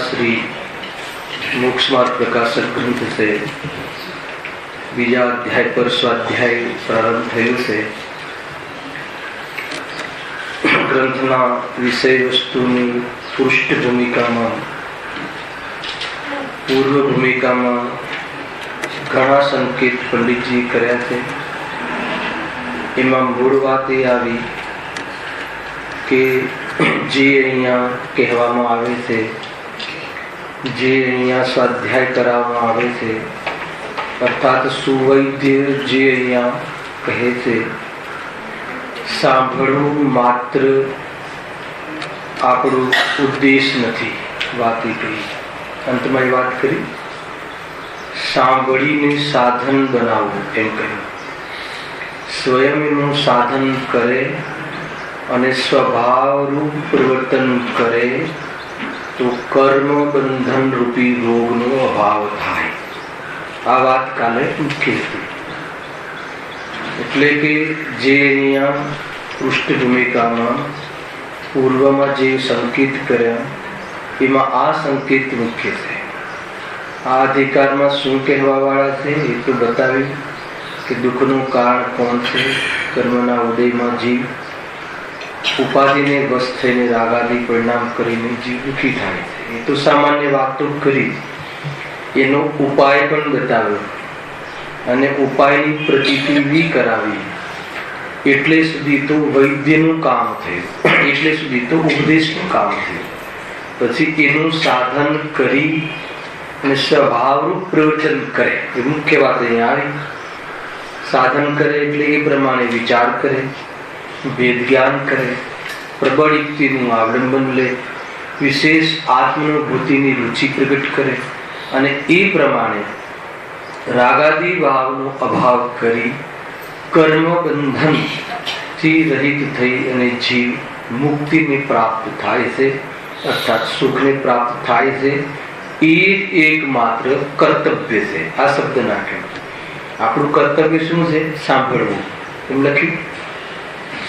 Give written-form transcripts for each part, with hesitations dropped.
श्री मोक्ष मार्ग प्रकाशक ग्रंथ से बीजा अध्याय पर स्वाध्याय प्रारंभ थयो से ग्रंथना विषय वस्तुनी पृष्ठभूमिकामां पूर्व भूमिकामां घणा संकेत पंडितजी कर्या छे। एमां मूळ वात ए आवी के जे अहींया कहेवामां आवे छे, जे अहींया स्वाध्याय कराववामां आवे छे, अर्थात सुवैद्य जे अहींया कहे छे, सांभळવું मात्र આપણો ઉદ્દેશ નથી। વાત એ કહી, અંતમાં એ વાત કરી, સાંભળીને સાધન બનાવવું એમ કહ્યું। સ્વયં એનું સાધન કરે અને સ્વભાવરૂપ પરિવર્તન કરે તો કર્મ બંધન રૂપી રોગનો અભાવ થાય। આ વાત કાલે મુખ્ય હતી। એટલે કે જે અહીંયા પૃષ્ઠભૂમિકામાં પૂર્વમાં જે સંકેત કર્યા એમાં આ સંકેત મુખ્ય છે। આ અધિકારમાં શું કહેવાવાળા છે એ તો બતાવ્યું કે દુઃખનું કારણ કોણ છે, કર્મના ઉદયમાં જીવ ઉપાધિને વશ થઈને રાગાદી પરિણામ કરીને જીવ દુઃખી થાય છે। એ તો સામાન્ય વાતો કરી, એનો ઉપાય પણ બતાવ્યો અને ઉપાયની પ્રતીતિ બી કરાવી। એટલે સુધી તો વૈદ્યનું કામ થયું, એટલે સુધી તો ઉપદેશનું કામ થયું। પછી એનું સાધન કરી અને સ્વભાવરૂપ પ્રવચન કરે, એ મુખ્ય વાત અહીંયા આવી। સાધન કરે એટલે એ પ્રમાણે વિચાર કરે, વેદ જ્ઞાન કરે, પ્રબળ યુક્તિનું અવલંબન લે, વિશેષ આત્માનુભૂતિની રુચિ પ્રગટ કરે અને એ પ્રમાણે રાગાદી ભાવનો અભાવ કરી કર્મ બંધનથી રહિત થઈ અને જીવ મુક્તિને પ્રાપ્ત થાય છે, અર્થાત સુખને પ્રાપ્ત થાય છે। એ એકમાત્ર કર્તવ્ય છે। આ શબ્દ નાખ્યો। આપણું કર્તવ્ય શું છે? સાંભળવું એમ લખ્યું।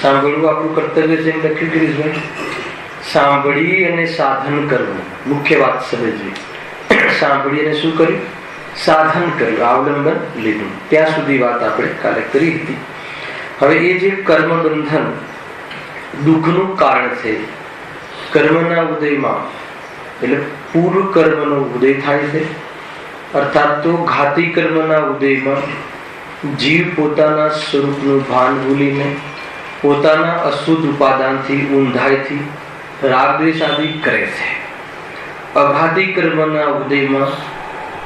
સાંભળવું આપણું કર્તવ્ય છે એમ લખ્યું ગિરીશભાઈ। સાંભળી અને સાધન કરવું, મુખ્ય વાત સમજવી। સાંભળી અને શું કર્યું? સાધન કર્યું, અવલંબન લીધું। ત્યાં સુધી વાત આપણે કાલે કરી હતી। હવે એ જે કર્મ બંધન દુઃખનું કારણ છે, કર્મના ઉદયમાં એટલે પૂર્વ કર્મનો ઉદય થાય છે, અર્થાત તો ઘાતી કર્મના ઉદયમાં જીવ પોતાના સ્વરૂપનું ભાન ભૂલીને પોતાના અશુદ્ધ ઉપાદાનથી ઊંધાઈથી રાગ દ્વેષ આદિ કરે છે। અઘાતી કર્મના ઉદયમાં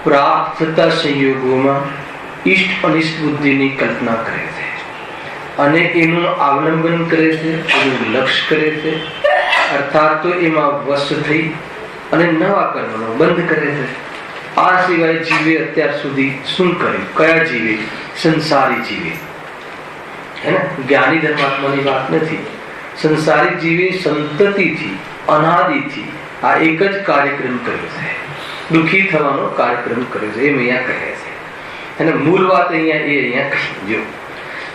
પ્રાપ્ત થતા સંયોગોમાં ઈષ્ટ અનિષ્ટ બુદ્ધિની કલ્પના કરે છે અને એનું અવલંબન કરે છે, એનું લક્ષ્ય કરે છે, અર્થાત તો એમાં વશ થઈ અને નવા કર્મનો બંધ કરે છે। આ સિવાય જીવે અત્યાર સુધી શું કર્યું? કયા જીવે? સંસારી જીવે, હે ને? જ્ઞાની ધર્માત્માની વાત નથી। સંસારી જીવે સંતતિથી અનાદિથી આ એક જ કાર્યક્રમ કર્યો છે, દુઃખી થવાનો કાર્યક્રમ કર્યો છે, એમ અહીંયા કહે છે। અને મૂળ વાત અહીંયા એ અહીંયા કહી।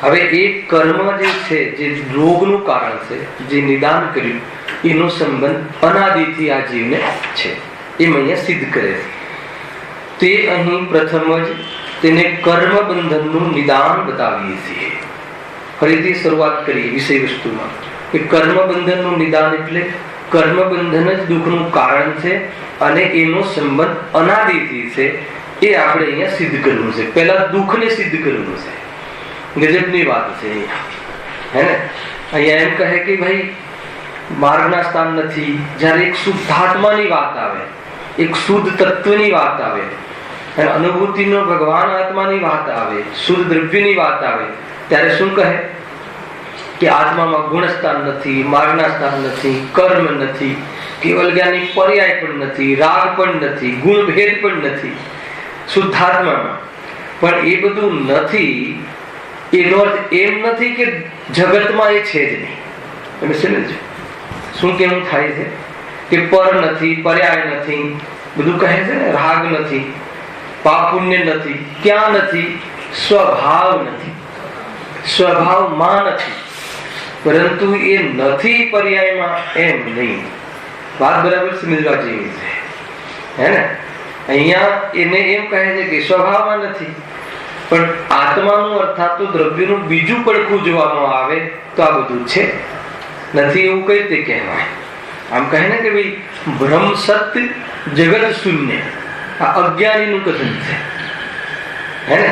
હવે એ કર્મ જે છે, જે રોગનું કારણ છે, જે નિદાન કર્યું, એનો સંબંધ અનાદિથી આ જીવને છે, એમ અહીંયા સિદ્ધ કરે છે। તે અહીં પ્રથમ જ તેને કર્મ બંધનનું નિદાન બતાવીએ છીએ। ફરીથી શરૂઆત કરીએ વિષય વસ્તુમાં। કે કર્મ બંધનનું નિદાન એટલે કર્મ બંધન જ દુઃખનું કારણ છે અને એનો સંબંધ અનાદિથી છે. એ આપણે અહીંયા સિદ્ધ કરવું છે. પહેલા દુઃખને સિદ્ધ કરવું છે. ગજબની વાત છે અહીંયા, હે ને? અહીંયા એમ કહે કે ભાઈ માર્ગના સ્થાન નથી. જ્યારે એક શુદ્ધાત્માની વાત આવે, એક શુદ્ધ તત્વની વાત આવે, અનુભૂતિનો ભગવાન આત્માની વાત આવે, શુદ્ધ દ્રવ્યની વાત આવે, ત્યારે શું કહે કે આત્મામાં ગુણ સ્થાન નથી, માર્ગના સ્થાન નથી, કર્મ નથી, કેવલ જ્ઞાની પર્યાય પણ નથી, રાગ પણ નથી, ગુણ ભેદ પણ નથી શુદ્ધાત્મામાં. પણ એ બધું નથી એનો અર્થ એમ નથી કે જગતમાં એ છે જ નહીં. તમે સમજો શું કેવું થાય છે કે પર નથી, પર્યાય નથી, બધું કહે છે ને, રાગ નથી, પાપ પુણ્ય નથી. ક્યાં નથી? સ્વભાવ નથી, સ્વભાવમાં નથી. પરંતુ એ નથી પર્યાયમાં એમ નહીં. વાત બરાબર સમજવા જેવી છે, હે ને? અહીંયા એને એમ કહે છે કે સ્વભાવમાં નથી, પણ આત્માનું અર્થાત દ્રવ્યનું બીજું પડખું જોવામાં આવે તો આ બધું છે નથી એવું કઈ રીતે કહેવાય? આમ કહે ને કે ભાઈ બ્રહ્મ સત્ય જગત શૂન્ય, આ અજ્ઞાનીનું કથન છે, હે ને?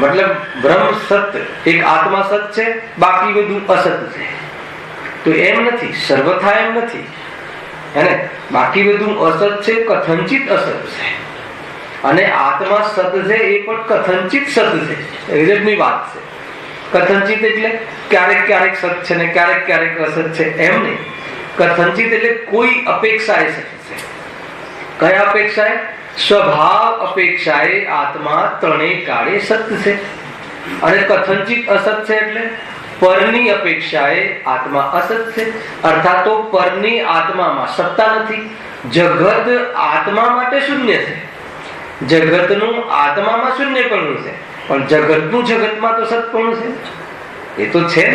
મતલબ બ્રહ્મ સત્ય, એક આત્મા સત્ય છે, બાકી બધું અસત્ય છે. તો એમ નથી, સર્વથા એમ નથી, હે ને? બાકી બધું અસત છે, કથનચિત અસત છે. અને આત્મા સત છે એ પણ કથનચિત સત છે. ગજબની વાત છે. કથનચિત એટલે ક્યારેક ક્યારેક સત છે ને ક્યારેક ક્યારેક અસત છે એમ નહીં. કથનચિત એટલે કોઈ અપેક્ષાએ સત છે. કયા અપેક્ષાએ? સ્વભાવ અપેક્ષાએ આત્મા ત્રણેય કાળે સત્ય છે. અને કથનચિત અસત છે એટલે પરની અપેક્ષાએ આત્મા અસત છે. અર્થાત તો પરની આત્મામાં સત્તા નથી. જગત આત્મા માટે શૂન્ય છે, જગતનું આત્મામાં શૂન્યપણું છે, પણ જગતનું જગતમાં તો સતપણું છે. એ તો છે,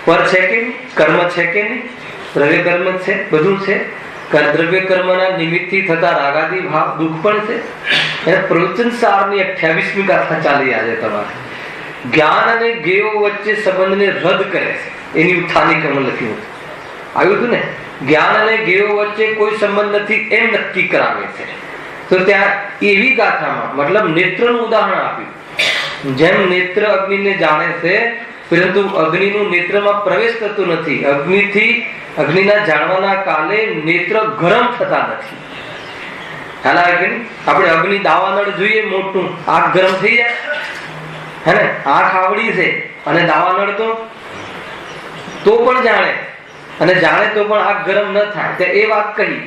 પર છે કે નહીં? કર્મ છે કે નહીં? દ્રવ્ય કર્મ છે, બધું છે. દ્રવ્ય કર્મના નિમિત્તથી થતા રાગાદી ભાવ દુઃખ પણ છે. એને પ્રવચન સારની 28મી ગાથા ચાલી આજે તમારે. જ્ઞાન અને જ્ઞેયો વચ્ચે સંબંધને રદ કરે છે. એની ઉત્થાનિકમાં લખ્યું આવ્યું હતું ને, જ્ઞાન અને જ્ઞેયો વચ્ચે કોઈ સંબંધ નથી એમ નક્કી કરાવે છે. તો ત્યાં એવી ગાથામાં મતલબ નેત્રનું ઉદાહરણ આપ્યું. જેમ નેત્ર અગ્નિને જાણે છે, પરંતુ અગ્નિનું નેત્રમાં પ્રવેશ થતો નથી. અગ્નિના જાણવાના કાલે નેત્ર ગરમ થતા નથી. આપણે અગ્નિ દાવાનળ જોઈએ મોટું, આંખ ગરમ થઈ જાય, હે ને? આંખ આવડી છે અને દાવાનળ તો પણ જાણે, અને જાણે તો પણ આંખ ગરમ ન થાય. એ વાત કહી.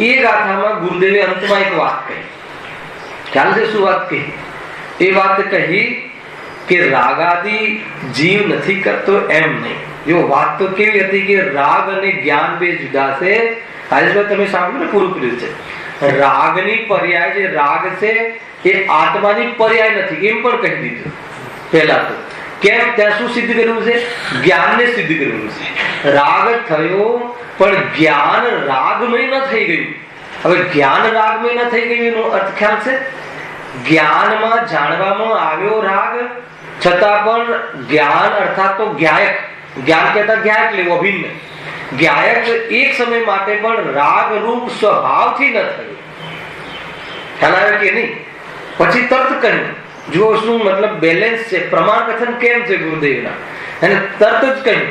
એ ગાથામાં ગુરુદેવે અંતમાં એક વાત કહી. ખ્યાલ છે શું વાત કહી? એ વાત કહી કે રાગાદી જીવ નથી કરતો એમ નહીં. જો વાત તો કેવી હતી કે રાગ અને જ્ઞાન બે જુદા છે. રાજેશભાઈ તમે સાંભળ્યું ને, પૂરું કર્યું છે. રાગની પર્યાય જે રાગ છે એ આત્માની પર્યાય નથી એમ પણ કહી દીધું પહેલા તો. કેમ? ત્યાં શું સિદ્ધ કરવું છે? જ્ઞાનને સિદ્ધ કરવું છે. રાગ થયો પણ જ્ઞાન રાગમય ન થઈ ગયું. હવે જ્ઞાન રાગમય ન થઈ ગયું એનો અર્થ ખ્યાલ છે? જ્ઞાનમાં જાણવામાં આવ્યો રાગ, છતાં પણ જ્ઞાન અર્થાત તો જ્ઞાયક, જ્ઞાન કહેતા જ્ઞાયક લેવું અભિન્ન, જ્ઞાયક એક સમય માટે પણ રાગ રૂપ સ્વભાવથી ન થયું. ખ્યાલ આવે કે નહીં? પછી તર્ક કર્યું. જો શું મતલબ બેલેન્સ છે, પ્રમાણ કથન કેમ છે ગુરુદેવના, અને તરત જ કહ્યું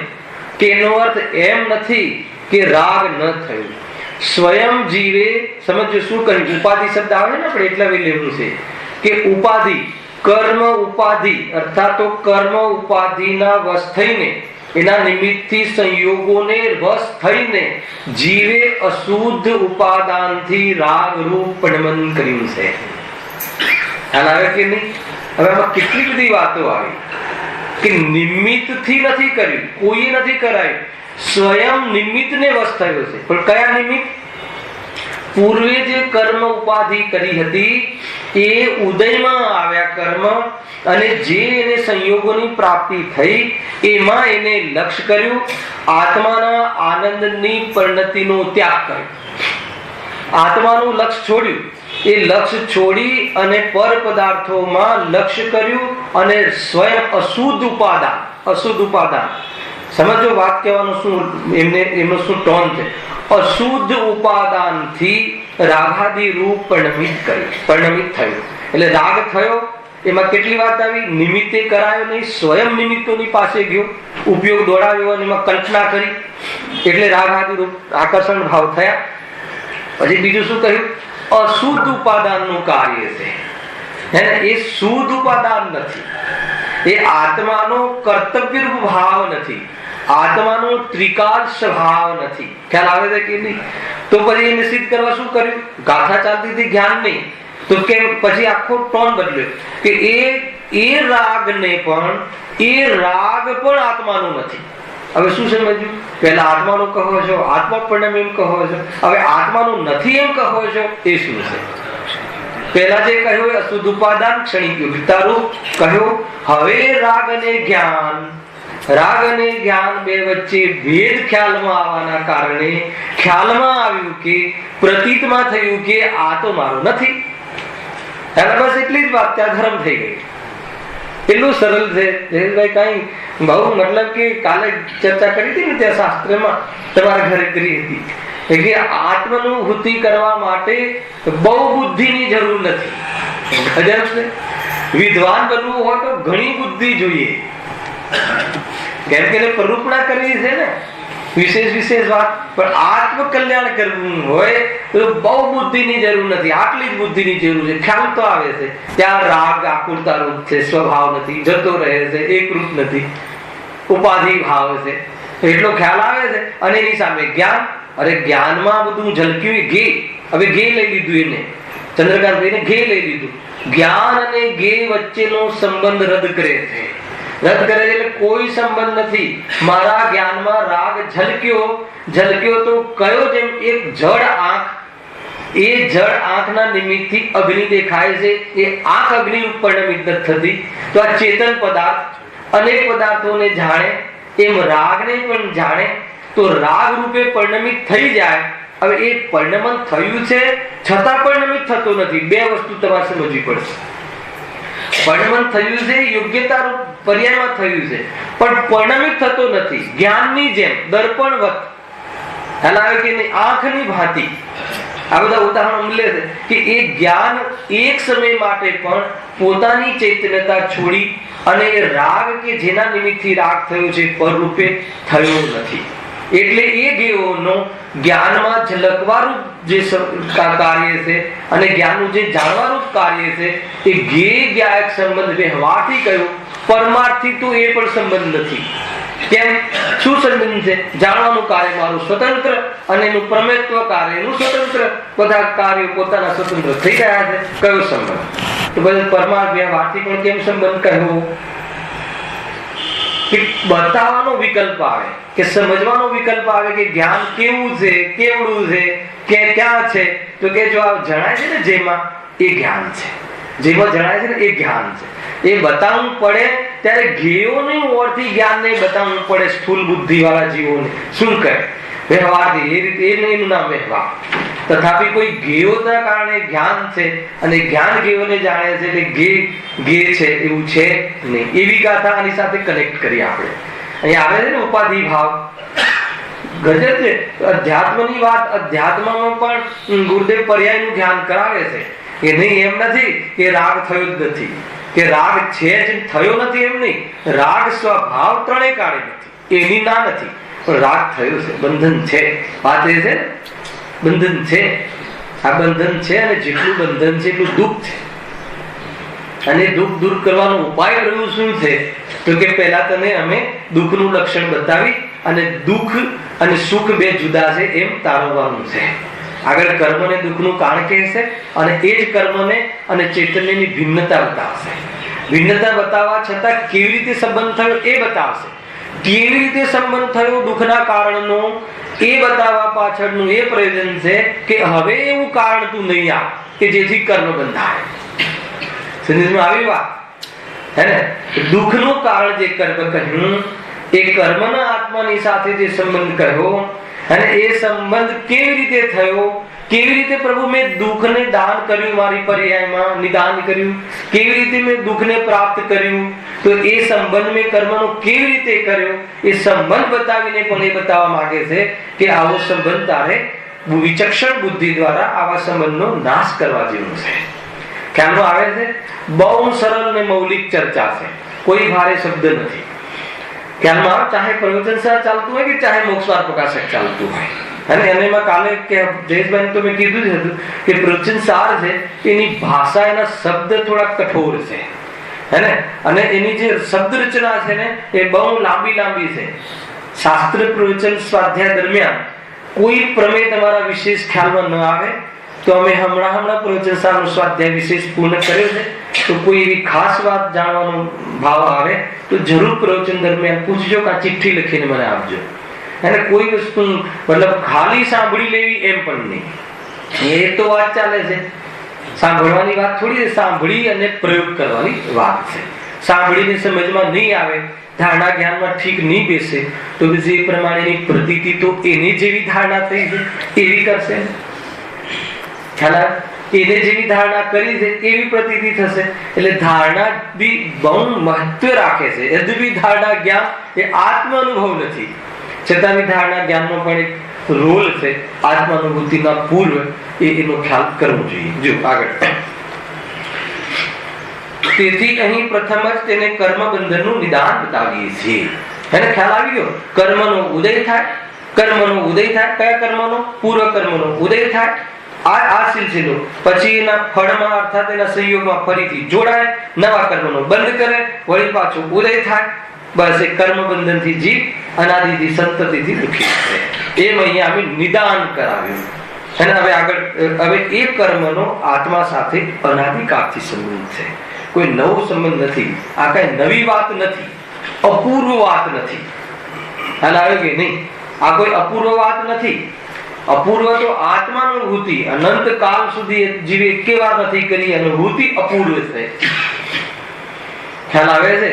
કે એનો અર્થ એમ નથી કે રાગ ન થયું. સ્વયં જીવે સમજો શું કહ્યું? ઉપાધિ શબ્દ આવે ને આપણે એટલા વે લેવું છે કે ઉપાધિ, કર્મ ઉપાધિ અર્થાત તો કર્મ ઉપાધિના વશ થઈને, એના નિમિત્તથી સંયોગોને વશ થઈને જીવે અશુદ્ધ ઉપાદાનથી રાગ રૂપ પડમન કર્યું છે. ખ્યાલ આવે કે નહીં? હવે આમાં કેટલી બધી વાતો આવી કે નિમિત્તથી નથી કર્યું, કોઈ નથી કરાયું, સ્વયં નિમિત્તને વશ થયો છે. પણ કયા નિમિત્ત? પૂર્વે જે કર્મ ઉપાધિ કરી હતી એ ઉદયમાં આવ્યા કર્મ, અને જે એને સંયોગોની પ્રાપ્તિ થઈ એમાં એને લક્ષ્ય કર્યું. આત્માના આનંદની પરિણતિનો ત્યાગ કર્યો. આત્માનું લક્ષ્ય છોડ્યું. એ લક્ષ્ય છોડી અને પર પદાર્થોમાં લક્ષ્ય કર્યું, અને સ્વયં અશુદ્ધ ઉપાદાન સમજો વાત કહેવાનો શું એમનો શું ટોન છે. અશુદ્ધ ઉપાદાનથી રાગાદી રૂપ પરિણમિત થયું. એટલે રાગ થયો, એમાં કેટલી વાત આવી, નિમિત્તે કરાયો નહીં, સ્વયં નિમિત્તોની પાસે ગયો, ઉપયોગ દોડાવ્યો અને એમાં કલ્પના કરી, એટલે રાગાદી રૂપ આકર્ષણ ભાવ થયા. પછી બીજું શું કહ્યું, અશુદ્ધ ઉપાદાનનું કાર્ય છે. એ શુદ્ધ ઉપાદાન નથી, એ આત્માનો કર્તવ્ય ભાવ નથી, આત્માનો ત્રિકાળ સ્વભાવ નથી. ખ્યાલ આવે છે કે નહીં? તો પછી એને સિદ્ધ કરવા શું કર્યું? ગાથા ચાલતી હતી જ્ઞાન નહીં, તો કેમ પછી આખો ટોન બદલ્યો કે એ રાગ પણ આત્માનો નથી. હવે શું સમજ્યું? પેલા આત્માનો કહો છો, આત્મા પરિણામ એમ કહો છો, હવે આત્માનું નથી એમ કહો છો, એ શું છે? પેલા જે કહ્યું અશુદ્ધ ઉપાદાન ક્ષણિક યોગિતા રૂપ કહ્યું. હવે રાગ અને જ્ઞાન બે વચ્ચે ભેદ ખ્યાલમાં આવવાના કારણે ખ્યાલમાં આવ્યું કે પ્રતીતમાં થયું કે આ તો મારો નથી. બસ એટલી જ વાત, ત્યાં ધર્મ થઈ ગઈ. એટલું સરળ છે જયેશભાઈ. કઈ બહુ મતલબ કે કાલે ચર્ચા કરી હતી ને ત્યાં શાસ્ત્રમાં તમારા ઘરે કરી હતી કે આત્માનુભૂતિ કરવા માટે બહુ બુદ્ધિની જરૂર નથી. વિદ્વાન બનવું હોય તો ઘણી બુદ્ધિ જોઈએ, કેમ કે પ્રરૂપણા કરવી છે ને, વિશેષ વાત. પણ આત્મ કલ્યાણ કરવું હોય તો બહુ બુદ્ધિની જરૂર નથી, આટલી જ બુદ્ધિની જરૂર છે. ખ્યાલ તો આવે છે, ત્યાં રાગ આકુરતા રૂપ છે, સ્વભાવ નથી, જતો રહે છે, એકરૂપ નથી, ઉપાધિ ભાવ છે, એટલો ખ્યાલ આવે છે. અને એની સામે જ્ઞાન. અરે જ્ઞાનમાં બધું ઝલક્યું, હવે ગે લઈ લીધું, એને ચંદ્રકાંત ભાઈને ગે લઈ લીધું. જ્ઞાન અને ગે વચ્ચેનો સંબંધ રદ કરે છે. રદ કરે એટલે કોઈ સંબંધ નથી. મારા જ્ઞાનમાં રાગ ઝલક્યો તો કયો? જેમ એક જળ આંખ, એ જળ આંખના નિમિત્તથી અગ્નિ દેખાય છે, એ આંખ અગ્નિ પરિણમિત થતી. તો આ ચેતન પદાર્થ અનેક પદાર્થોને જાણે, એમ રાગને પણ જાણે, તો રાગ રૂપે પરિણમિત થઈ જાય. હવે એ પરિણમન થયું છે છતાં પરિણમિત થતો નથી. બે વસ્તુ તમારે સમજવી પડશે. પરિણમન થયું છે યોગ્યતા રૂપ પર્યાયમાં થયું છે, પણ પરિણમિત થતો નથી. જ્ઞાનની જેમ દર્પણવત, હલાવે કે આંખની ભાંતિ આ બધા ઉદાહરણ લે છે કે એ જ્ઞાન એક સમય માટે પણ પોતાની ચૈતન્યતા છોડી અને એ રાગ કે જેના નિમિત્તથી રાગ થયો છે પર રૂપે થયો નથી. એટલે એ ગેઓનો જ્ઞાનમાં ઝલકવારૂપ જે કાર્ય છે અને જ્ઞાનનું જે જાણવારૂપ કાર્ય છે, એ જ્ઞાયક સંબંધ વ્યવહારથી કહ્યું, પરમાર્થથી તો એ પણ સંબંધ નથી. કેમ? શું સંબંધ છે? જાણવાનું કાર્ય મારું સ્વતંત્ર અને એનું પ્રમેયત્વ કાર્ય એનું સ્વતંત્ર, બધા કાર્યો પોતાના સ્વતંત્ર થઈ રહ્યા છે. કયો સંબંધ? તો પછી પરમાર્થ વ્યવહારથી પણ કેમ સંબંધ કહ્યો? કે બતાવવાનો વિકલ્પ આવે, કે સમજવાનો વિકલ્પ આવે કે જ્ઞાન કેવું છે, કેવડું છે, કે ક્યાં છે. તો કે જો આ જણાય છે ને જેમાં, એ જ્ઞાન છે. જેમાં જણાય છે ને એ જ્ઞાન છે. એ બતાવવું પડે ત્યારે ઘેઓની ઓરથી જ્ઞાન નહીં બતાવવું પડે સ્થૂલ બુદ્ધિ વાળા જીવોને. શું કહે? વ્યવહારથી એ રીતે એનું નામ વ્યવહાર. તથાપિ કોઈ ગેયોના કારણે જ્ઞાન છે અને જ્ઞાન ગેયોને જાણે છે એટલે ગે છે એવું છે નહીં. એવી ગાથા આની સાથે કનેક્ટ કરી આપણે. અહીંયા આવે છે ને ઉપાધિ ભાવ, ગજબ છે. અધ્યાત્મની વાત, અધ્યાત્મમાં પણ ગુરુદેવ પર્યાયનું ધ્યાન કરાવે છે કે નહીં, એમ નથી કે રાગ થયો જ નથી, કે રાગ છે જ થયો નથી એમ નહીં. રાગ સ્વભાવ ત્રણેય કાળે નથી, એની ના નથી, પણ રાગ થયો છે, બંધન છે. વાત એ છે બંધન છે, આ બંધન છે અને જેટલું બંધન છે એટલું દુઃખ છે. અને દુઃખ દૂર કરવાનો ઉપાય રહ્યું શું છે? તો કે પહેલા તને અમે દુઃખનું લક્ષણ બતાવી અને દુઃખ અને સુખ બે જુદા છે એમ તારવવાનું છે. આગળ કર્મને દુઃખનું કારણ કહેશે અને એ જ કર્મને અને ચૈતન્યની ભિન્નતા બતાવશે. ભિન્નતા બતાવવા છતાં કેવી રીતે સંબંધ થયો એ બતાવશે. કેવી રીતે સંબંધ થયો દુઃખના કારણનો એ બતાવવા પાછળનું એ પ્રયોજન છે કે હવે એવું કારણ તું નહીં આપ કે જેથી કર્મ બંધાય. સમજમાં આવી વાત હે ને? દુઃખનું કારણ જે કર્મ કહ્યું એ કર્મના આત્માની સાથે જે સંબંધ કર્યો અને એ સંબંધ કેવી રીતે થયો, કેવી રીતે પ્રભુ મેં દુઃખને દાન કર્યું, મારી પર્યાયમાં નિદાન કર્યું, કેવી રીતે મેં દુઃખને પ્રાપ્ત કર્યું, તો એ સંબંધ મેં કર્મનો કેવી રીતે કર્યો એ સંબંધ બતાવીને પણ એ બતાવવા માંગે છે કે આવો સંબંધ તારે વિચક્ષણ બુદ્ધિ દ્વારા આવા સંબંધનો નાશ કરવા જેવો છે. ખ્યાલમાં આવે છે? બહુ સરળ ને મૌલિક ચર્ચા છે, કોઈ ભારે શબ્દ નથી. ખ્યાલમાં આવે? ચાહે પ્રવચન સાર ચાલતું હોય કે ચાહે મોક્ષવાર પ્રકાશક ચાલતું હોય. અને એમાં કાલે કે જયેશભાઈ તો મેં કીધું જ હતું કે પ્રવચન સાર છે એની ભાષા, એના શબ્દ થોડા કઠોર છે, હે ને, અને એની જે શબ્દ રચના છે ને એ બહુ લાંબી છે. શાસ્ત્ર પ્રવચન સ્વાધ્યાય દરમિયાન કોઈ પ્રમેય તમારા વિશેષ ખ્યાલમાં ન આવે તો અમે હમણાં પ્રવચન સારનો સ્વાધ્યાય વિશેષ પૂર્ણ કર્યો છે, તો કોઈ એવી ખાસ વાત જાણવાનો ભાવ આવે તો જરૂર પ્રવચન દરમિયાન પૂછજો કે આ ચિઠ્ઠી લખીને મને આપજો. અને કોઈ વસ્તુ મતલબ ખાલી સાંભળી લેવી એમ પણ નહીં. એ તો વાત ચાલે છે, સાંભળવાની વાત થોડી, સાંભળી અને પ્રયોગ કરવાની વાત છે. સાંભળીને સમજમાં નહીં આવે, ધારણા જ્ઞાનમાં ઠીક નહીં બેસે તો જે પ્રમાણેની પ્રતીતિ તો એની જેવી ધારણા થઈ છે એવી કરશે. ખ્યાલ? એને જેવી ધારણા કરી છે એવી પ્રતીતિ થશે. એટલે ધારણા બી બહુ મહત્વ રાખે છે. યદ્યપિ ધારણા જ્ઞાન એ આત્મ અનુભવ નથી, છતાં બી ધારણા જ્ઞાનનો પણ એક રોલ છે. આત્માનુભૂતિના પૂર્વ એનો ખ્યાલ કરવો જોઈએ. જો આગળ, તેથી અહીં પ્રથમ જ તેને કર્મ બંધનનું નિદાન બતાવીએ છીએ. એને ખ્યાલ આવી ગયો? કર્મનો ઉદય થાય, કર્મનો ઉદય થાય, કયા કર્મનો? પૂર્વ કર્મનો ઉદય થાય. આ સિલસિલો પછી એના ફળમાં અર્થાત એના સંયોગમાં ફરીથી જોડાય, નવા કર્મનો બંધ કરે, વળી પાછો ઉદય થાય. બસ એ કર્મ બંધનથી જીવ અનાદિથી સંતતિથી દુઃખી છે. એમ અહીંયા અમે નિદાન કરાવ્યું. અને હવે આગળ, હવે એ કર્મનો આત્મા સાથે અનાદિકાળથી સંબંધ છે, કોઈ નવો સંબંધ નથી. આ કઈ નવી વાત નથી, અપૂર્વ વાત નથી. હાલ આવે કે નહીં? આ કોઈ અપૂર્વ વાત નથી. અપૂર્વ તો આત્માનુભૂતિ અનંત કાળ સુધી જીવે એકે વાર નથી કરી, અનુભૂતિ અપૂર્વ છે. ખ્યાલ આવે છે?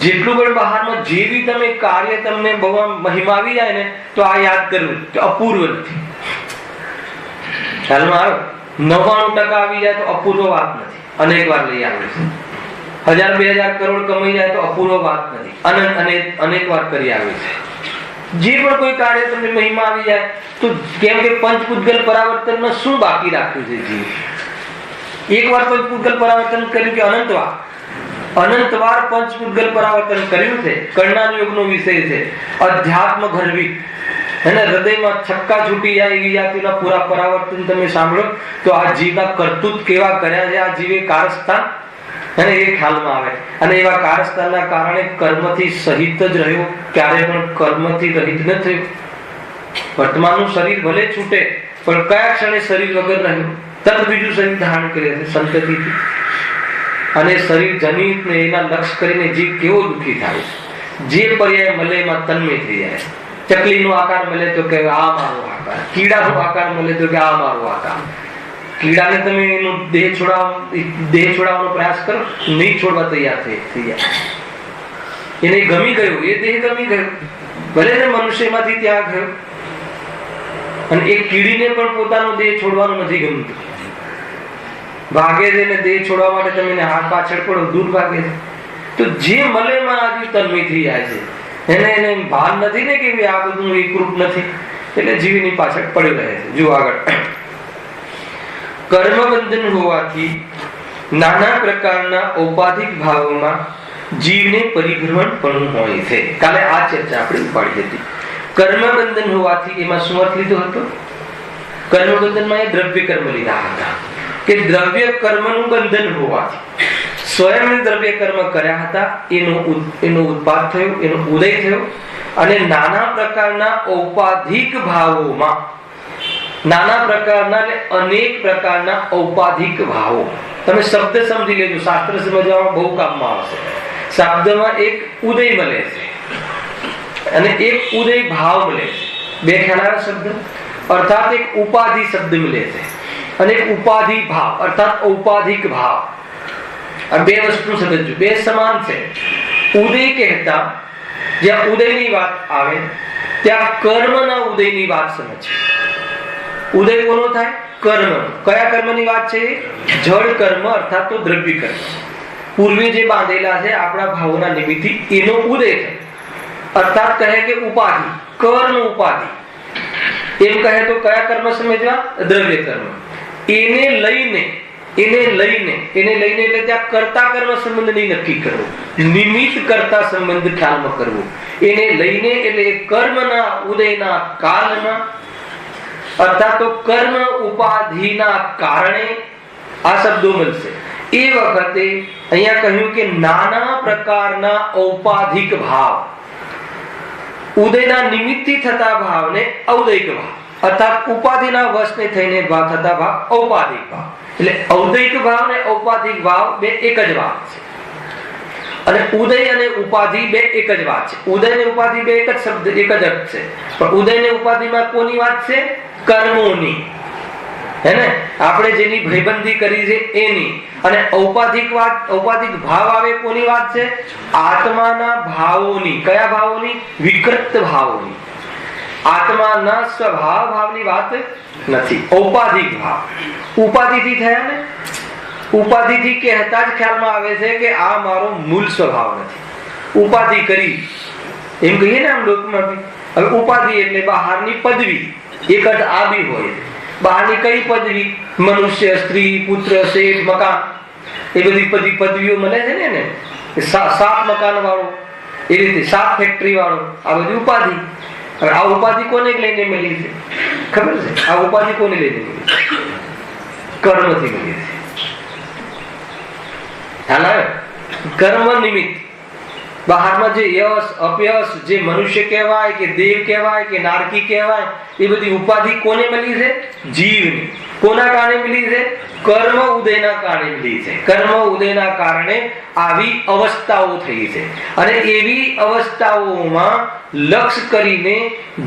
જેટલું પણ બહારમાં જેવી તમે કાર્ય તમને બહુ મહિમા આવી જાય ને તો આ યાદ કરવું કે અપૂર્વ નથી. ખ્યાલમાં આવ્યો? 99% આવી જાય તો અપૂર્વ વાત નથી, અનેક વાર લઈ આવે છે. 1000-2000 કરોડ કમાઈ જાય તો અપૂર્વ વાત નથી, અનેક વાર કરી આવે છે. જે પણ કોઈ કાર્ય તમને મહિમા આવી જાય તો કેમ કે પંચપૂતગલ પરાવર્તનમાં શું બાકી રાખ્યું છે જીવ? એકવાર પંચપૂતગલ પરાવર્તન કર્યું કે અનંતવાર પંચપૂતગલ પરાવર્તન કર્યું છે. કર્ણાન યોગનો વિષય છે. અધ્યાત્મ ગર્વિત અને હૃદયમાં છક્કા છૂટી જાય એવી જાતિના પૂરા પરાવર્તન તમે સાંભળો તો આ જીવના કરતૂત કેવા કર્યા છે આ જીવે કારસ્તાન, અને એ ખ્યાલમાં આવે. અને એવા કારસ્તાનના કારણે કર્મથી સહિત જ રહ્યો, ક્યારે પણ કર્મથી રહિત ન થયો. વર્તમાનનું શરીર ભલે છૂટે પણ કયા ક્ષણે શરીર વગર રહ્યો, તરત બીજું શરીર ધારણ કરે છે સંતતિથી. અને શરીર જનિત ને એના લક્ષ કરીને જીવ કેવો દુઃખી થાય છે. જે પર્યાય મળે એમાં તન્મય થઈ જાય. ચકલીનો આકાર મળે તો કે આ મારો આકાર, કીડાનો આકાર મળે તો કે આ મારો આકાર. કીડાને તમે એનો દેહ છોડાવવાનો પ્રયાસ કરો, નહીં છોડવા તૈયાર થઈ જાય. એને ગમી ગયો, એ દેહ ગમી ગયો, ભલે ને મનુષ્યમાંથી ત્યાં ગયો. અને એક કીડીને પણ પોતાનો દેહ છોડવાનું નથી ગમતું, ભાગે છે ને દેહ છોડવા માટે તમે હાથ પાછળ પડો, દૂર ભાગે છે. તો જે મલેમાં આજે તન્મય થઈ જાય છે એને ભાન નથી ને કે આ બધું એકરૂપ નથી, એટલે જીવની પાછળ પડી રહે છે. જો આગળ, કર્મ બંધન હોવાથી નાના પ્રકારના ઔપાધિક ભાવોમાં જીવને પરિભ્રમણ પણ હોય છે. કાલે આ ચર્ચા આપણે ઉપાડી હતી. કર્મ બંધન હોવાથી એમાં શું અર્થ લીધો હતો? કર્મ બંધનમાં એ દ્રવ્ય કર્મ લીધા હતા કે દ્રવ્ય કર્મનું બંધન હોવાથી સ્વયં દ્રવ્ય કર્મ કર્યા હતા, એનો ઉત્પાદ થયો, એનો ઉદય થયો. અને નાના પ્રકારના ઔપાધિક ભાવોમાં, નાના પ્રકારના અનેક પ્રકારના ઔપાધિક ભાવો, તમે શબ્દ સમજી લેજો, શાસ્ત્ર સમજવામાં બહુ કામમાં આવશે. શબ્દમાં એક ઉદય મળે છે અને એક ઉદય ભાવ મળે છે, બે ખ્યાલ આવે શબ્દ. અર્થાત એક ઉપાધિ શબ્દ મળે છે અને એક ઉપાધિ ભાવ અર્થાત ઔપાધિક ભાવ. આ બે વસ્તુ સમજજો, બે સમાન છે. ઉદય કહેતા જ્યાં ઉદયની વાત આવે ત્યાં કર્મના ઉદયની વાત સમજે. ઉદય કોનો થાય? કર્મ. કયા કર્મની વાત છે? જળ કર્મ અર્થાત તો દ્રવ્ય કર્મ. પૂર્વે જે બાંધેલા છે આપણા ભાવોના નિમિત્તથી એનો ઉદય થાય. અર્થાત કહે કે ઉપાધિ, કર્મ ઉપાધિ. એમ કહે તો કયા કર્મ સમજવા? દ્રવ્ય કર્મ. એને લઈને એટલે ત્યાં કર્તા કર્મ સંબંધ નહીં નક્કી કરવો, નિમિત્ત કર્તા સંબંધ ખ્યાલમાં કરવો. એને લઈને એટલે કર્મના ઉદયના કાલમાં અર્થાત તો કર્મ ઉપાધિના કારણે આ શબ્દો મળશે. એ વખતે અહીંયા કહ્યું કે નાના પ્રકારના ઔપાધિક ભાવ, ઉદયના નિમિત્તથી થતા ભાવને ઔદયિક ભાવ અર્થાત ઉપાધિના વશને થઈને ભાવ થતા ભાવ ઔપાધિક ભાવ. એટલે ઔદયિક ભાવ અને ઔપાધિક ભાવ બે એક જ વાત છે. અને ઉદય અને ઉપાધિ બે એક જ વાત છે. ઉદય અને ઉપાધિ બે એક જ શબ્દ, એક જ અર્થ છે. પણ ઉદય અને ઉપાધિમાં કોની વાત છે? કર્મોની. હે ને? આપણે જેની ભયબંધી કરી છે એની. અને ઔપાધિક વાત, ઔપાધિક ભાવ આવે કોની વાત છે? આત્માના ભાવોની. કયા ભાવોની? વિકૃત ભાવોની. આત્માના સ્વભાવ ભાવની વાત નથી. ઔપાધિક ભાવ ઉપાધિથી થયા ને. ઉપાધિથી કહેતા જ ખ્યાલમાં આવે છે કે આ મારો મૂળ સ્વભાવ નથી. ઉપાધિ કરી એમ કહીએ ને આમ લોકમાં બી. હવે ઉપાધિ એટલે બહારની પદવી. એક જ આ બી હોય. બહારની કઈ પદવી? મનુષ્ય, સ્ત્રી, પુત્ર, શેઠ, મકાન, એ બધી પદવીઓ મળે છે ને. 7 મકાન વાળો, એ રીતે 7 ફેક્ટરી વાળો, આ બધી ઉપાધિ. હવે આ ઉપાધિ કોને લઈને મળી છે? ખબર છે? આ ઉપાધિ કોને લઈને મળી? કર્મથી મળી છે. કર્મ નિમિત્ત બહારમાં જે યશ અપયશ, જે મનુષ્ય કહેવાય કે દેવ કહેવાય કે નારકી કહેવાય, એ બધી ઉપાધિ કોને મળી છે? જીવની. કોના કારણે મળી છે? કર્મ ઉદયના કારણે મળી છે. કર્મ ઉદયના કારણે આવી અવસ્થાઓ થઈ છે. અને એવી અવસ્થાઓમાં લક્ષ કરીને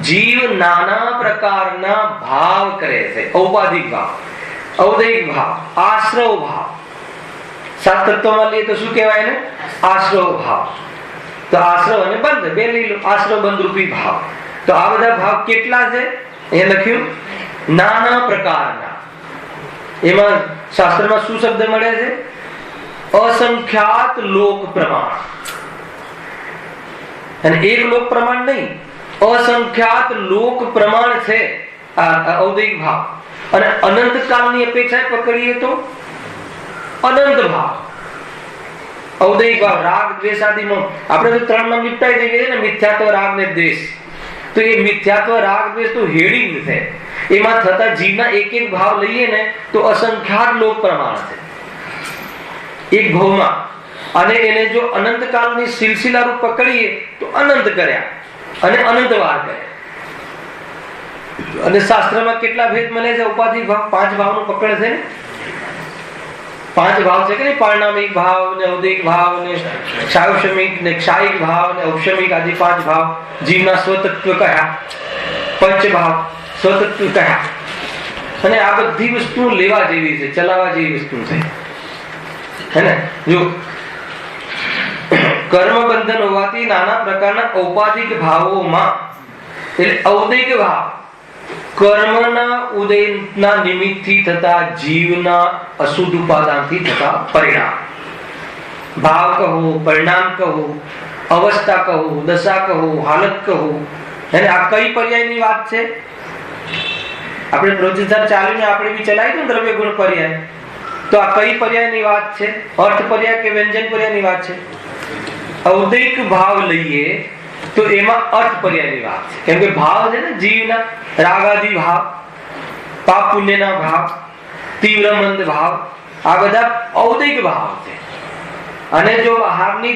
જીવ નાના પ્રકારના ભાવ કરે છે. ઔપાધિક ભાવ, ઔદયિક ભાવ, આશ્રવ ભાવ. સાત તત્વમાં લઈએ તો શું કહેવાય ને? આશ્રવ ભાવ. તો આશ્રવ અને બંધ બે લઈ લો. આશ્રવ બંધ રૂપી ભાવ. તો આ બધા ભાવ કેટલા છે? એ લખ્યું નાના પ્રકારના. એમાં શાસ્ત્રમાં શું શબ્દ મળે છે? અસંખ્યાત લોક પ્રમાણ. અને એક લોક પ્રમાણ નહીં, અસંખ્યાત લોક પ્રમાણ છે આ ઔદયિક ભાવ. અને અનંત કાળની અપેક્ષાએ પકડીએ તો અનંત ભાવ. ઔદયિક ભાવ રાગ દ્વેષ આદિમાં આપણે તો 3 માં નિપટાઈ દઈએ ને, મિથ્યાત્વ, રાગ ને દ્વેષ. તો એ મિથ્યાત્વ, રાગ, દ્વેષ તો હેડિંગ છે. એમાં થતા જીવના એક એક ભાવ લઈએ ને તો અસંખ્યાત લોક પ્રમાણ છે એક ભાવમાં. અને એને જો અનંત કાળની સિલસિલા રૂપ પકડીએ તો અનંત કર્યા અને અનંત વાર કર્યા. અને શાસ્ત્રમાં કેટલા ભેદ મળે છે? ઉપાધિ ભાવ 5 ભાવનું પકડ છે ને. 5 ભાવ છે કે નહીં? પારણામિક ભાવ ને ઔદયિક ભાવ ને ક્ષાયુષમિક ને ક્ષાયિક ભાવ ને ઔષમિક આદિ 5 ભાવ. જીવના સ્વતત્વ કયા? 5 ભાવ સ્વતત્વ કયા? અને આ બધી વસ્તુ લેવા જેવી છે, ચલાવવા જેવી વસ્તુ છે. હે ને? જો કર્મ બંધન હોવાથી નાના પ્રકારના ઔપાધિક ભાવોમાં એટલે ઔદયિક ભાવ કર્મના ઉદયના નિમિત્તથી થતા જીવના અશુદ્ધ ઉપાદાનથી થતા પરિણામ. ભાવ કહો, પરિણામ કહો, અવસ્થા કહો, દશા કહો, હાલત કહો. અને આ કઈ પર્યાયની વાત છે? આપણે પ્રોજેક્ટર ચાલીને આપણે બી ચલાવી દો દ્રવ્ય ગુણ પર્યાય. તો આ કઈ પર્યાયની વાત છે? અર્થ પર્યાય કે વ્યંજન પર્યાયની વાત છે? ઔદયિક ભાવ લઈએ તો એમાં અર્થ પર્યાયની વાત છે. કેમ કે ભાવ છે ને જીવના રાગાદી ભાવ, પાપ પુણ્યના ભાવ, તીવ્ર મંદ ભાવ, આ બધા ઔદયિક ભાવ છે. અને જો બહારની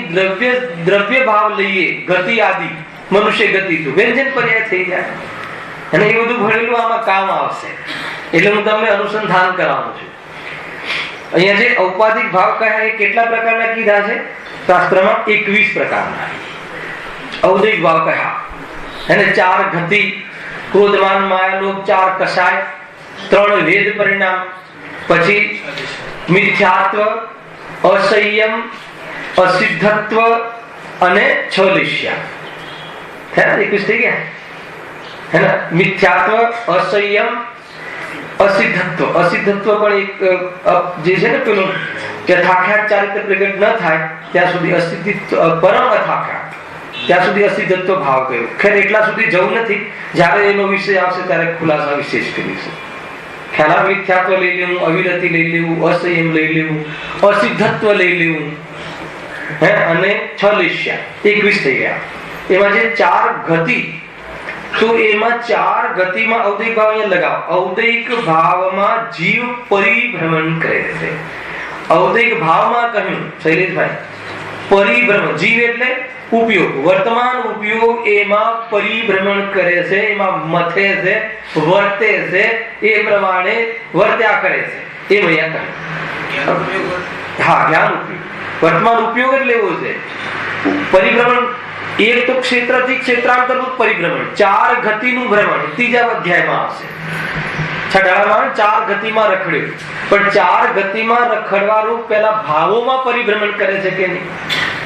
દ્રવ્ય ભાવ લઈએ, ગતિ આદિ, મનુષ્ય ગતિ, તો વ્યંજન પર્યાય થઈ જાય. અને એ બધું ભણેલું આમાં કામ આવશે. એટલે હું તમને અનુસંધાન કરાવું છું. અહીંયા જે ઔપાધિક ભાવ કયા એ કેટલા પ્રકારના કીધા છે શાસ્ત્રમાં? 21 પ્રકારના. ઔદયિક ભાવ કયા? એને 4 ગતિ, ક્રોધમાન માયાલોક, 4 કષાય, 3 વેદ પરિણામ, પછી મિથ્યાત્વ, અસંયમ, અસિદ્ધત્વ અને 6 લિષ્યા. है ना, 21 થઈ ગયા, है ना। मिथ्यात्व, असंयम, અસિદ્ધત્વ. અસિદ્ધત્વ પણ એક જે છે ને પેલું યથાખ્યાત ચારિત્ર પ્રગટ ન થાય ત્યાં સુધી અસિદ્ધિત્વ, પરમ અથાખ્યાત ત્યાં સુધી અસિદ્ધત્વ ભાવ કયો. ખેર એટલા સુધી જવું નથી, જ્યારે એનો વિષય આવશે ત્યારે ખુલાસા વિશેષ કરીશું. ખ્યાલ મિથ્યાત્વ લઈ લેવું, અવિરતિ લઈ લેવું, અસંયમ લઈ લેવું, અસિદ્ધત્વ લઈ લેવું, હે, અને છલિષ્યા 21 થઈ ગયા. એમાં જે 4 ગતિ, તો એમાં 4 ગતિમાં ઔદૈક ભાવ અહીંયા લગાવો. ઔદૈક ભાવમાં જીવ પરિભ્રમણ કરે છે. ઔદૈક ભાવમાં કહ્યું શૈલેષભાઈ, પરિભ્રમણ, જીવ એટલે ઉપયોગ, વર્તમાન ઉપયોગ, એમાં પરિભ્રમણ કરે છે, એમાં મથે છે, વર્તે છે, એ પ્રમાણે વર્ત્યા કરે છે. એ અહીંયા કહ્યું. હા, જ્ઞાન ઉપયોગ, વર્તમાન ઉપયોગ એટલે એવો છે. પરિભ્રમણ એક તો ક્ષેત્રથી ક્ષેત્રાંતરનું પરિભ્રમણ, 4 ગતિનું ભ્રમણ ત્રીજા અધ્યાયમાં આવશે. છઠ્ઠામાં 4 ગતિમાં રખડ્યું, પણ 4 ગતિમાં રખડવાનું પહેલા ભાવોમાં પરિભ્રમણ કરે છે કે નહીં?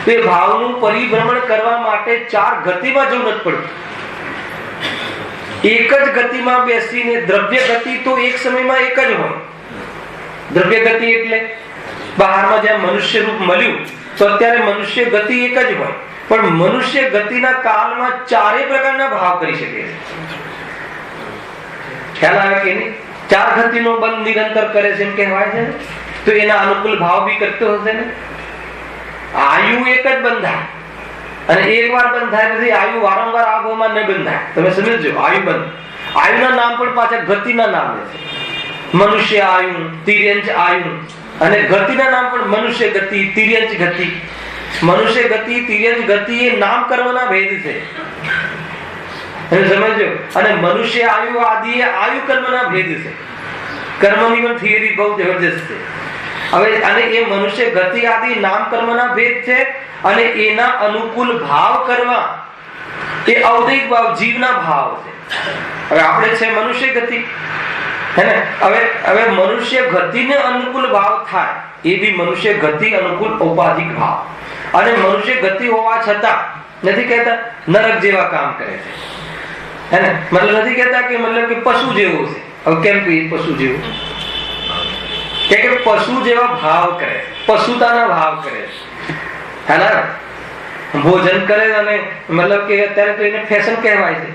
તે ભાવનું પરિભ્રમણ કરવા માટે 4 ગતિમાં જવું નથી પડતું. એક જ ગતિમાં બેસીને, દ્રવ્ય ગતિ તો એક સમયમાં એક જ હોય. દ્રવ્ય ગતિ એટલે બહારમાં જ્યાં મનુષ્ય રૂપ મળ્યું તો અત્યારે મનુષ્ય ગતિ એક જ હોય, પણ મનુષ્ય ગતિના કાળમાં 4 પ્રકારના ભાવ કરી શકે છે. ખ્યાલ આવે કે નહીં? 4 ગતિનો બંધ નિરંતર કરે છે એમ કહેવાય છે ને, તો એના અનુકૂળ ભાવ બી કરતો હશે ને. આયુ એક જ બંધાય, અને એકવાર બંધાય પછી આયુ વારંવાર આ ભાવમાં ન બંધાય. તમે સમજો, આયુ બંધ. આયુના નામ પણ પાછા ગતિના નામ છે. મનુષ્ય આયુ, તિર્યંચ આયુ, અને ગતિના નામ પણ મનુષ્ય ગતિ, તિર્યંચ ગતિ. મનુષ્ય ગતિ, તિર્યંચ ગતિ એ નામકર્મના ભેદ છે, સમજો. અને મનુષ્ય આયુ આદિ એ આયુ કર્મના ભેદ છે. કર્મની પણ થિયરી બહુ જબરજસ્ત છે. હવે અને એ મનુષ્ય ગતિ આદિ નામકર્મના ભેદ છે, અને એના અનુકૂળ ભાવ કરવા એ ઔદૈક ભાવ, જીવના ભાવ છે. હવે આપણે છે મનુષ્ય ગતિ, હે ને. હવે મનુષ્ય ગતિને અનુકૂળ ભાવ થાય એ બી મનુષ્ય ગતિ અનુકૂળ ઔપાધિક ભાવ. અને મનુષ્ય ગતિ હોવા છતાં નથી કહેતા નરક જેવા કામ કરે છે, હે ને. મતલબ નથી કહેતા કે મતલબ કે પશુ જેવો છે. હવે કેમ કે પશુ જેવું? કે પશુ જેવા ભાવ કરે, પશુતાના ભાવ કરે, હે ને. ભોજન કરે અને મતલબ કે અત્યારે તો એને ફેશન કહેવાય છે.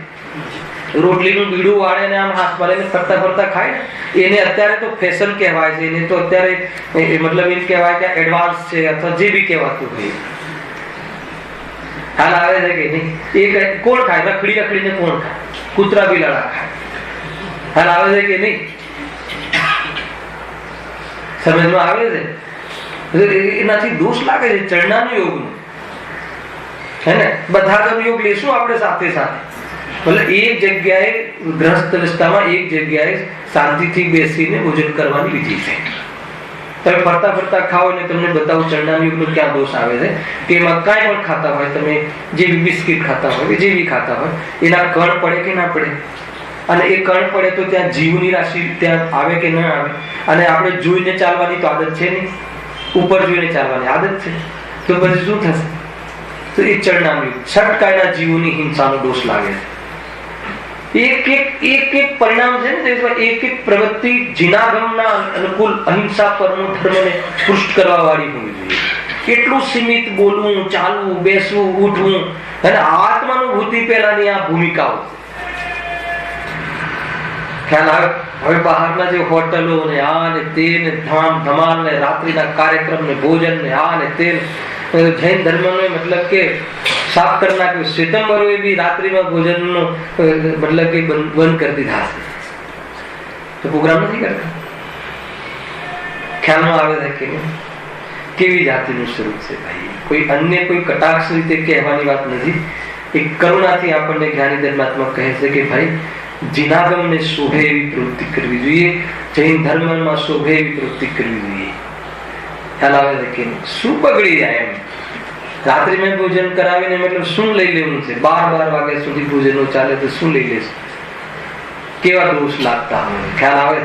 રોટલીનું બીડું વાળે ને આમ હાથ મારીને ફરતા ફરતા ખાય, એને અત્યારે તો ફેશન કહેવાય છે. એને તો અત્યારે મતલબ એમ કહેવાય કે એડવાન્સ છે, અથવા જે બી કહેવાતું હોય. હાલ આવે છે કે નહીં? એ કોણ ખાય? રખડી રખડીને કોણ ખાય? કૂતરા બિલાડા ખાય. હાલ આવે છે કે નહીં? સમજમાં આવે છે? એનાથી દોષ લાગે છે ચરણાનું યોગનું, હે ને. બધા જ યોગ લેશું આપણે સાથે સાથે. મતલબ એક જગ્યાએ ગ્રસ્ત અવસ્થામાં એક જગ્યાએ શાંતિથી બેસીને ભોજન કરવાની વિધિ છે. તમે ફરતા ફરતા ખાઓ ને તમને બતાવું ચરણાનું યોગનો ક્યાં દોષ આવે છે. કે એમાં કાંઈ પણ ખાતા હોય, તમે જે બી બિસ્કિટ ખાતા હોય, જે બી ખાતા હોય, એના કણ પડે કે ના પડે? અને એ કણ પડે તો ત્યાં જીવની રાશિ ત્યાં આવે કે ન આવે? અને આપણે જોઈને ચાલવાની તો આદત છે નહીં, ઉપર જોઈને ચાલવાની આદત છે, તો પછી શું થશે? તો એ ચરણાનું યોગ, છટકાના જીવોની હિંસાનો દોષ લાગે છે. એક પરિણામ છે ને, એક પ્રવૃત્તિ જીનાગમના અનુકૂળ અહિંસા પરમો ધર્મને પુષ્ટ કરવા વાળી હોવી જોઈએ. કેટલું સીમિત બોલવું, ચાલવું, બેસવું, ઉઠવું, અને આત્માનુભૂતિ પહેલાની આ ભૂમિકાઓ. ખ્યાલ આવે? હવે બહારના જે હોટલો ને આ ને તે ને ધમામ ધમાલ ને રાત્રિના કાર્યક્રમ ને ભોજન ને આ ને તે, જૈન ધર્મનો મતલબ કે સાફ કરી નાખ્યું. શ્વેતંબરોએ બી રાત્રિમાં ભોજનનો મતલબ કે બંધ કરી દીધા છે, તો પ્રોગ્રામ નથી કરતા. ખ્યાલમાં આવે છે કે કેવી જાતિનું સ્વરૂપ છે ભાઈ? કોઈ અન્ય કોઈ કટાક્ષ રીતે કહેવાની વાત નથી. એક કરુણાથી આપણને જ્ઞાની ધર્માત્મા કહે છે કે ભાઈ જીનાગમને શોભે એવી પ્રવૃત્તિ કરવી જોઈએ, જૈન ધર્મમાં શોભે એવી પ્રવૃત્તિ કરવી જોઈએ. ખ્યાલ આવે છે કે શું બગડી જાય એમ? રાત્રિમાં ભોજન કરાવીને મતલબ શું લઈ લેવું છે? 12 વાગ્યા સુધી ભોજનો ચાલે તો શું લઈ લેશે? કેવા દોષ લાગતા હોય? ખ્યાલ આવે?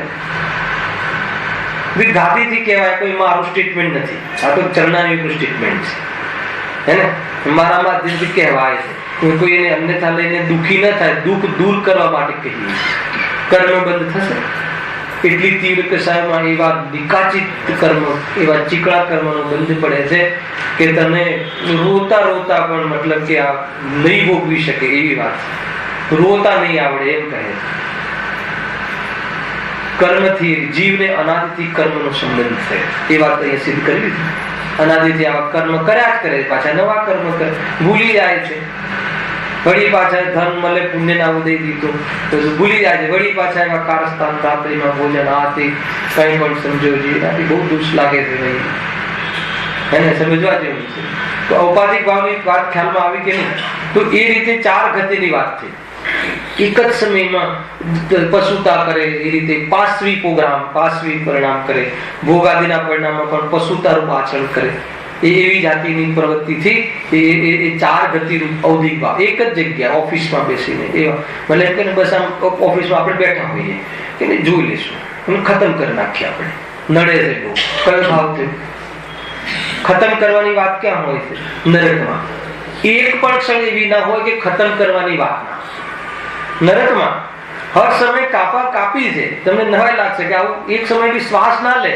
ગાદીથી કહેવાય કોઈ મારું સ્ટેટમેન્ટ નથી, આ તો ચરણાનું સ્ટેટમેન્ટ છે, હે ને. મારા માધ્યમથી કહેવાય છે કોઈ એને અન્યથા લઈને દુઃખી ન થાય, દુઃખ દૂર કરવા માટે કહીએ. કર્મ બંધ થશે. એટલી તીવ્ર કસાયમાં એવા નિકાચિત કર્મ, એવા ચીકણા કર્મનો બંધ પડે છે કે તમે રોતા રોતા પણ મતલબ કે આ નહીં ભોગવી શકે એવી વાત છે. રોતા નહીં આવડે એમ કહે છે. કર્મથી જીવને અનાદિથી કર્મનો સંબંધ છે એ વાત અહીંયા સિદ્ધ કરી. અનાદિથી આવા કર્મ કર્યા જ કરે, પાછા નવા કર્મ કરે, ભૂલી જાય છે. વળી પાછા ધન મળે, પુણ્ય ના ઉદય દીધો તો ભૂલી જાય છે. વળી પાછા એવા કારસ્થાન, રાત્રિમાં ભોજન, આથી કઈ પણ સમજો છે, એનાથી બહુ દુષ્ટ લાગે છે નહીં, એને સમજવા જેવું છે. તો ઔપાધિક ભાવની વાત ખ્યાલમાં આવી કે નહીં? તો એ રીતે 4 ગતિની વાત થઈ. એક જ સમયમાં પશુતા કરે, એ રીતે પાશ્વી પ્રોગ્રામ, પાશ્વી પરિણામ કરે, ભોગાદિના પરિણામો પણ પશુતા રૂપ આચરણ કરે. એવી જાતિની પ્રવૃત્તિથી એ 4 ગતિ રૂપ ઔધિક ભાવ એક જ જગ્યા ઓફિસમાં બેસીને એવા ભલે એમ કે બસ આમ ઓફિસમાં આપણે બેઠા હોઈએ કે જોઈ લઈશું, એનું ખતમ કરી નાખીએ. આપણે નડે છે બહુ. કયો ભાવ છે? ખતમ કરવાની વાત ક્યાં હોય છે? નરકમાં. એક પણ ક્ષણ એવી ના હોય કે ખતમ કરવાની વાત ના. નરકમાં હર સમય કાપી છે. તમને નવાઈ લાગશે કે આવું એક સમય બી શ્વાસ ના લે.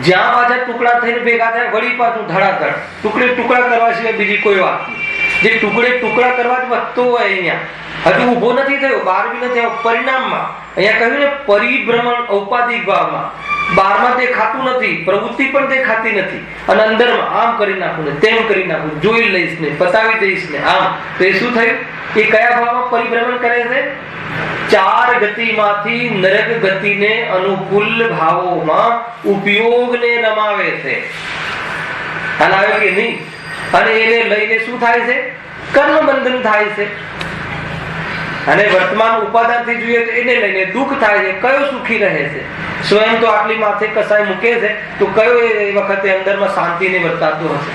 જ્યાં પાછા ટુકડા થઈને ભેગા થાય, વળી પાછું ધડાધડ ટુકડા કરવા સિવાય બીજી કોઈ વાત નહીં. જે ટુકડા કરવા જ વધતો હોય અહીંયા હજુ ઉભો નથી થયો, બહાર બી નથી આવ્યો. પરિણામમાં અહીંયા કહ્યું ને પરિભ્રમણ ઔપાધિક ભાવમાં, બહારમાં દેખાતું નથી, પ્રવૃત્તિ પણ દેખાતી નથી, અને અંદરમાં આમ કરી નાખું ને તેમ કરી નાખું, જોઈ લઈશ ને પતાવી દઈશ ને આમ. તો એ શું થયું? એ કયા ભાવમાં પરિભ્રમણ કરે છે? 4 ગતિમાંથી નરક ગતિને અનુકૂળ ભાવોમાં ઉપયોગને રમાવે છે. હલાવે કે નહીં? અને એને લઈને શું થાય છે? કર્મ બંધન થાય છે. અને વર્તમાન ઉપાદાનથી જોઈએ તો એને લઈને દુઃખ થાય છે. કયો સુખી રહે છે? સ્વયં તો આટલી માથે કસાય મૂકે છે, તો કયો એ વખતે અંદરમાં શાંતિને વર્તાતો હશે?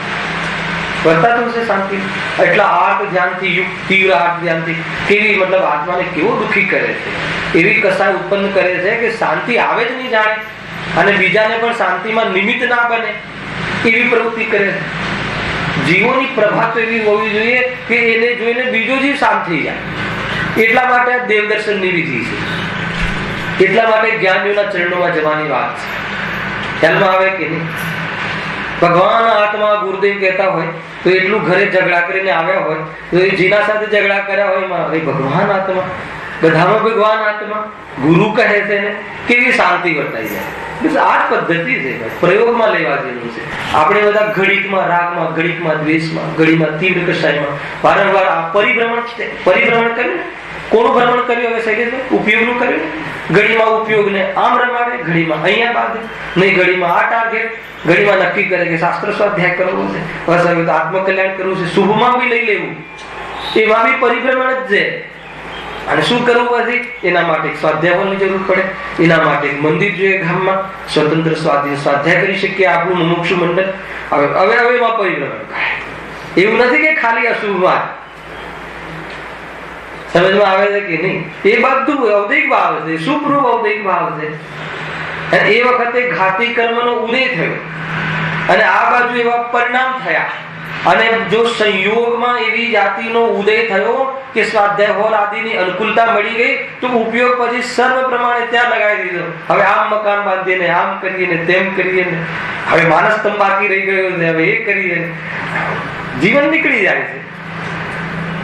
વર્તાતું હશે શાંતિ. એટલા આર્ત ધ્યાનથી યુક્ત, તીવ્ર આર્ત ધ્યાનથી કેવી મતલબ આત્માને કેવો દુઃખી કરે છે, એવી કસાય ઉત્પન્ન કરે છે કે શાંતિ આવે જ નહીં જાણે, અને બીજાને પણ શાંતિમાં નિમિત્ત ના બને એવી પ્રવૃત્તિ કરે છે. જીવોની પ્રભા તો એવી હોવી જોઈએ કે એને જોઈને બીજો જીવ શાંત થઈ જાય. એટલા માટે આ દેવદર્શનની વિધિ છે. એટલા માટે જ્ઞાનીઓના ચરણોમાં જવાની વાત છે. ખ્યાલમાં આવે કે નહીં? ભગવાન આત્મા ગુરુદેવ કહેતા હોય તો એટલું ઘરે ઝઘડા કરીને આવ્યા હોય તો એ જેના સાથે ઝઘડા કર્યા હોય એમાં ભગવાન આત્મા, બધામાં ભગવાન આત્મા, ગુરુ કહે છે ને કેવી શાંતિ વર્તાઈ જાય. બસ આ જ પદ્ધતિ છે, પ્રયોગમાં લેવા જેવું છે. આપણે બધા ઘડીકમાં રાગમાં, ઘડીકમાં દ્વેષમાં, ઘડીમાં તીવ્ર કસાયમાં વારંવાર આ પરિભ્રમણ કર્યું. કોનું ભ્રમણ કર્યું? હવે શૈલેષ ઉપયોગનું કર્યું. ઘડીમાં ઉપયોગને આમ રમાડે, ઘડીમાં અહીંયા બાંધે, નહીં ઘડીમાં આ ટાર્ગેટ, ઘડીમાં નક્કી કરે કે શાસ્ત્ર સ્વાધ્યાય કરવો છે, બસ હવે તો આત્મકલ્યાણ કરવું છે, શુભમાં બી લઈ લેવું. એમાં બી પરિભ્રમણ જ છે. અને શું કરવું પછી? એના માટે સ્વાધ્યાયની જરૂર પડે. એના માટે મંદિર જોઈએ ગામમાં, સ્વતંત્ર સ્વાધ્યાય કરી શકીએ આપણું મુમુક્ષુ મંડળ. હવે એમાં પરિભ્રમણ થાય. એવું નથી કે ખાલી અશુભમાં. સમજમાં આવે છે કે નહીં? એ બધું ઔદિક ભાવ છે, સુપ્રૂપ ઔદિક ભાવ છે. અને એ વખતે ઘાતી કર્મનો ઉદય થયો અને આ બાજુ એવા પરિણામ થયા. અને જો સંયોગમાં એવી જાતિનો ઉદય થયો કે સ્વાધ્યાય હોલ આદિની અનુકૂળતા મળી ગઈ, તો ઉપયોગ પછી સર્વ પ્રમાણે ત્યાં લગાવી દીધો. હવે આમ મકાન બાંધીએ ને આમ કરીએ ને તેમ કરીએ ને, હવે માનસ સ્તંભ બાકી રહી ગયો છે, હવે એ કરીએ ને જીવન નીકળી જાય છે.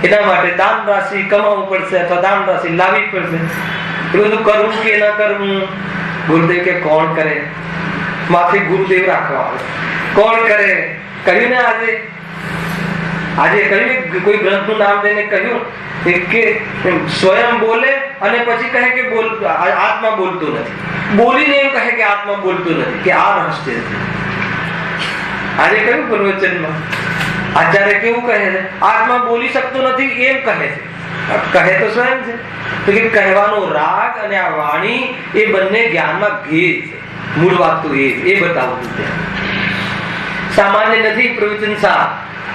એના માટે દાન રાશિ કમાવવું પડશે અથવા દાન રાશિ લાવવી પડશે. એ બધું કરવું કે ના કરવું, ગુરુદેવ કે કોણ કરે? માથે ગુરુદેવ રાખવા આવે. કોણ કરે? કહ્યું ને આજે કહ્યું, કોઈ ગ્રંથનું નામ દઈને કહ્યું કે સ્વયં બોલે અને પછી કહે કે આત્મા બોલતો નથી. બોલીને એમ કહે કે આત્મા બોલતો નથી, કે આ રહસ્ય છે. આજે કહ્યું પ્રવચનમાં આચાર્ય કેવું કહે છે? આત્મા બોલી શકતો નથી એમ કહે છે. કહે તો સ્વયં છે. તો કે કહેવાનો રાગ અને આ વાણી એ બંને જ્ઞાનમાં ભેદ છે. મૂળ વાત તો એ બતાવવું છે. સામાન્ય નથી પ્રવચન સાર.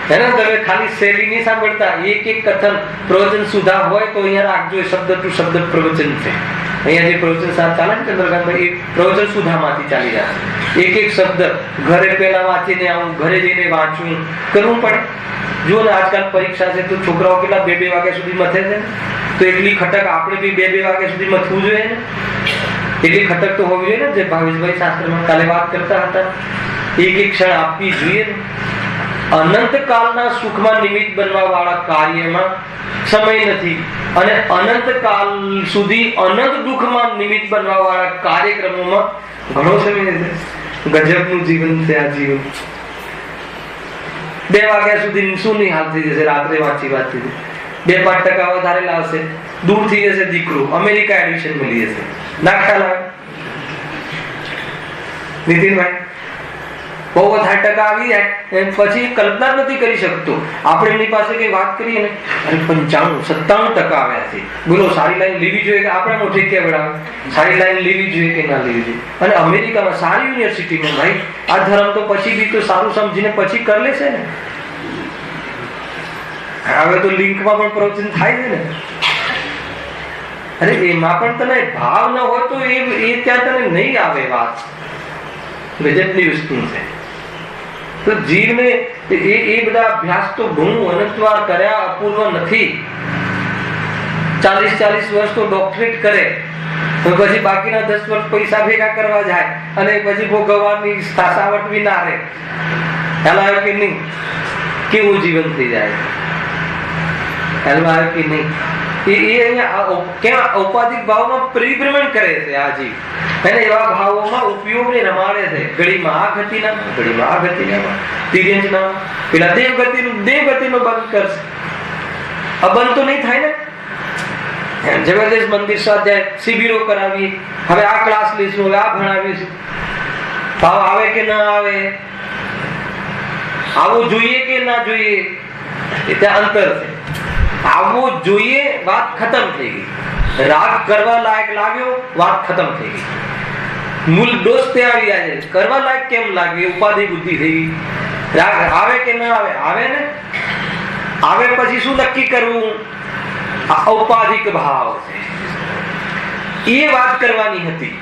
તમે ખાલી શૈલી નહીં સાંભળતા. એક કથન પ્રવચન સુધા હોય તો અહીંયા રાખજો. શબ્દ ટુ શબ્દ પ્રવચન છે. અહીંયા જે પ્રવચન સાર ચાલે છે ચંદ્રકાંતભાઈ, એ પ્રવચન સુધામાંથી ચાલી રહ્યા છે. એક શબ્દ ઘરે પેલા વાંચીને આવું, ઘરે જઈને વાંચવું કરવું પડે. જો ને આજકાલ પરીક્ષા છે તો છોકરાઓ કેટલા 2-2 વાગ્યા સુધી મથે છે, તો એટલી ખટક આપણે બી 2-2 વાગ્યા સુધી મથવું જોઈએ ને. એટલી ખટક તો હોવી જોઈએ ને, જે ભાવેશભાઈ શાસ્ત્રમાં કાલે વાત કરતા હતા, એક ક્ષણ આપવી જોઈએ ને. અનંત કાળના સુખમાં નિમિત્ત બનવા વાળા કાર્યમાં સમય નથી, અને અનંત કાળ સુધી અનંત દુઃખમાં નિમિત્ત બનવા વાળા કાર્યક્રમોમાં ઘણો સમય છે. ગજબનું જીવન છે આ જીવન. 2 વાગ્યા સુધી શું નહીં હાલ થઈ જશે, રાત્રે વાંચી 2-5% વધારે લાવશે, દૂર થઈ જશે દીકરો, અમેરિકા એડમિશન મળી જશે. ના ખ્યાલ આવે નીતિનભાઈ? બહુ વધારે ટકા આવી જાય પછી કલ્પના નથી કરી શકતો. આપણે એમની પાસે કઈ વાત કરીએ ને, અરે 95-97% આવ્યા છે, બોલો સારી લાઈન લેવી જોઈએ કે આપણે મોટી કે બરાબર સારી લાઈન લેવી જોઈએ કે ના લેવી જોઈએ? અને અમેરિકામાં સારી યુનિવર્સિટીમાં ભાઈ આ ધર્મ તો પછી બી તો સારું સમજીને પછી કરી લેશે ને. હવે તો લિંકમાં પણ પ્રવચન થાય છે ને. અરે એમાં પણ તને ભાવ ન હોય તો એ ત્યાં તને નહીં આવે વાત. ગજબની વસ્તુ છે. તો જીવને એ બધા અભ્યાસ તો ઘણું અનંતવાર કર્યા અપૂર્વ નથી. 40-40 વર્ષ તો ડોક્ટરેટ કરે, તો પછી બાકીના 10 વર્ષ પૈસા ભેગા કરવા જાય, અને પછી ભોગવવાની સાસાવટ બી ના રહે. ખ્યાલ આવ્યો કે નહીં? કેવું જીવન થઈ જાય. ખ્યાલ આવ્યો કે નહીં? એ અહીંયા ક્યાં ઔપાધિક ભાવમાં પરિભ્રમણ કરે છે આ જીવ, અને એવા ભાવોમાં ઉપયોગને રમાડે છે. ઘડીમાં આ ગતિના, ઘડીમાં આ ગતિના, તિર્યંજના, પેલા દેવગતિનું બંધ કરશે. આ બંધ તો નહીં થાય ને. જબરદસ્ત મંદિર સ્વાધ્યાય શિબિરો કરાવી, હવે આ ક્લાસ લઈશું, હવે આ ભણાવીશું. ભાવ આવે કે ના આવે, આવું જોઈએ કે ના જોઈએ, એ ત્યાં અંતર છે. આવવું જોઈએ વાત ખતમ થઈ ગઈ. રાગ કરવા લાયક લાગ્યો, વાત ખતમ થઈ ગઈ. મૂળ દોષ ત્યાં આવી જાય છે. કરવા લાયક કેમ લાગ્યું? ઉપાધિ બુદ્ધિ થઈ ગઈ. રાગ આવે કે ના આવે? આવે ને. આવે પછી શું નક્કી કરવું? આ ઔપાધિક ભાવ છે, એ વાત કરવાની હતી.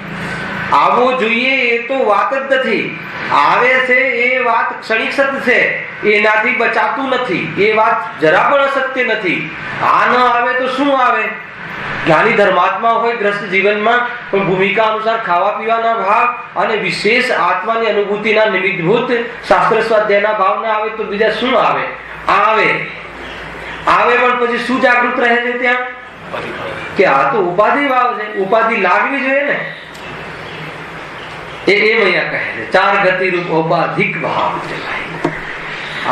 આવવો જોઈએ એ તો વાત જ નથી. આવે છે એ વાત ક્ષણિક સત્ય છે, એનાથી બચાતું નથી. એ વાત જરા પણ અસત્ય નથી. આ ન આવે તો શું આવે? જ્ઞાની ધર્માત્મા હોય ગ્રસ્ત જીવનમાં પણ ભૂમિકા અનુસાર ખાવા પીવાના ભાવ અને વિશેષ આત્માની અનુભૂતિના નિમિત્તભૂત શાસ્ત્ર સ્વાધ્યાયના ભાવ ના આવે તો બીજા શું આવે? આવે પણ પછી શું જાગૃત રહે છે ત્યાં? કે આ તો ઉપાધિ ભાવ છે, ઉપાધિ લાગવી જોઈએ ને. એમ અહીંયા કહે છે 4 ગતિ રૂપ ઔપાધિક ભાવ છે.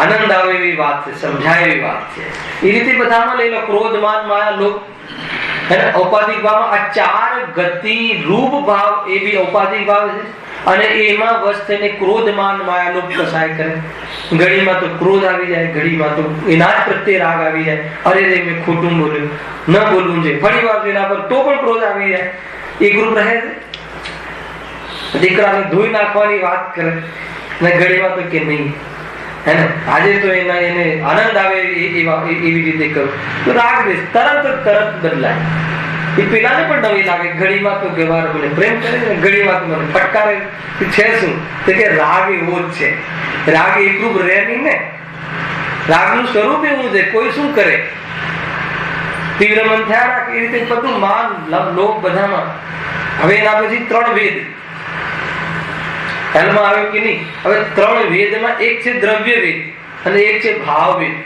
આનંદ આવે એવી વાત છે, સમજાય એવી વાત છે. એ રીતે બધામાં લઈ લો. ક્રોધ, માન, માયા, લોભ, અને ઔપાધિક ભાવમાં આ 4 ગતિ રૂપ ભાવ એ બી ઔપાધિક ભાવ છે. અને એમાં વશ થઈને ક્રોધ, માન, માયા, લોભ કસાય કરે. ઘડીમાં તો ક્રોધ આવી જાય, ઘડીમાં તો એના જ પ્રત્યે રાગ આવી જાય. અરે રે મેં ખોટું બોલ્યું, ન બોલવું જોઈએ. ફરી વાર એના પર તો પણ ક્રોધ આવી જાય. એ ગ્રુપ રહે છે. દીકરાને ધોઈ નાખવાની વાત કરે, ને ઘડીમાં તો કે નહીં, હે ને આજે તો એને આનંદ આવે એવી રીતે કરું તો રાગ દેશ તરત બદલાય. એ પેલાને પણ નવી લાગે. ઘડીમાં તો ગવાર મને પ્રેમ કરે ને, ઘડીમાં તો મને ફટકારે છે. શું તો કે રાગ એવો જ છે. રાગ એકરૂપ રહે નહીં ને. રાગનું સ્વરૂપ એવું છે. કોઈ શું કરે તીવ્ર મન થયા રાખે એ રીતે બધું માન, લોભ બધામાં. હવે એના પછી 3 વેદ ખ્યાલમાં આવ્યો કે નહીં? હવે 3 વેદમાં એક છે દ્રવ્ય વેદ અને એક છે ભાવ વેદ.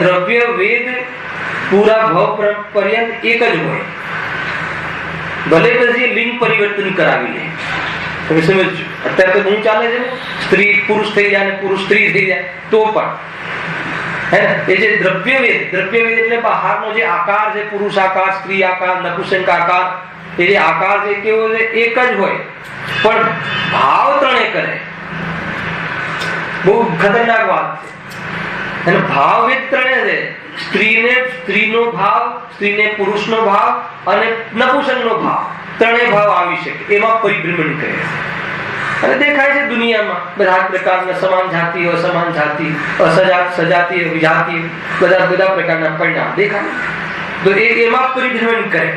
દ્રવ્ય વેદ પૂરા ભાવ પર્યંત એક જ હોય, ભલે પછી લિંગ પરિવર્તન કરાવી લે. તમે સમજો, અત્યારે તો શું ચાલે છે ને, સ્ત્રી પુરુષ થઈ જાય ને પુરુષ સ્ત્રી થઈ જાય તો પણ હે ને. એ જે દ્રવ્ય વેદ એટલે બહારનો જે આકાર છે, પુરુષ આકાર, સ્ત્રી આકાર, નપુંસક આકાર, એ જે આકાર છે કેવો છે? એક જ હોય, પણ ભાવ 3 કરે. બહુ ખતરનાક વાત છે. અને ભાવ વેદ 3 છે. સ્ત્રીનો ભાવ, સ્ત્રીને પુરુષનો ભાવ અને નપુંસકનો ભાવ, 3 ભાવ આવી શકે. એમાં પરિભ્રમણ કરે છે. અને દેખાય છે દુનિયામાં બધા પ્રકારના સમાન જાતિ, અસમાન જાતિ, સજાતીય, વિજાતીય, બધા પ્રકારના પરિણામ દેખાય. તો એમાં પરિભ્રમણ કરે.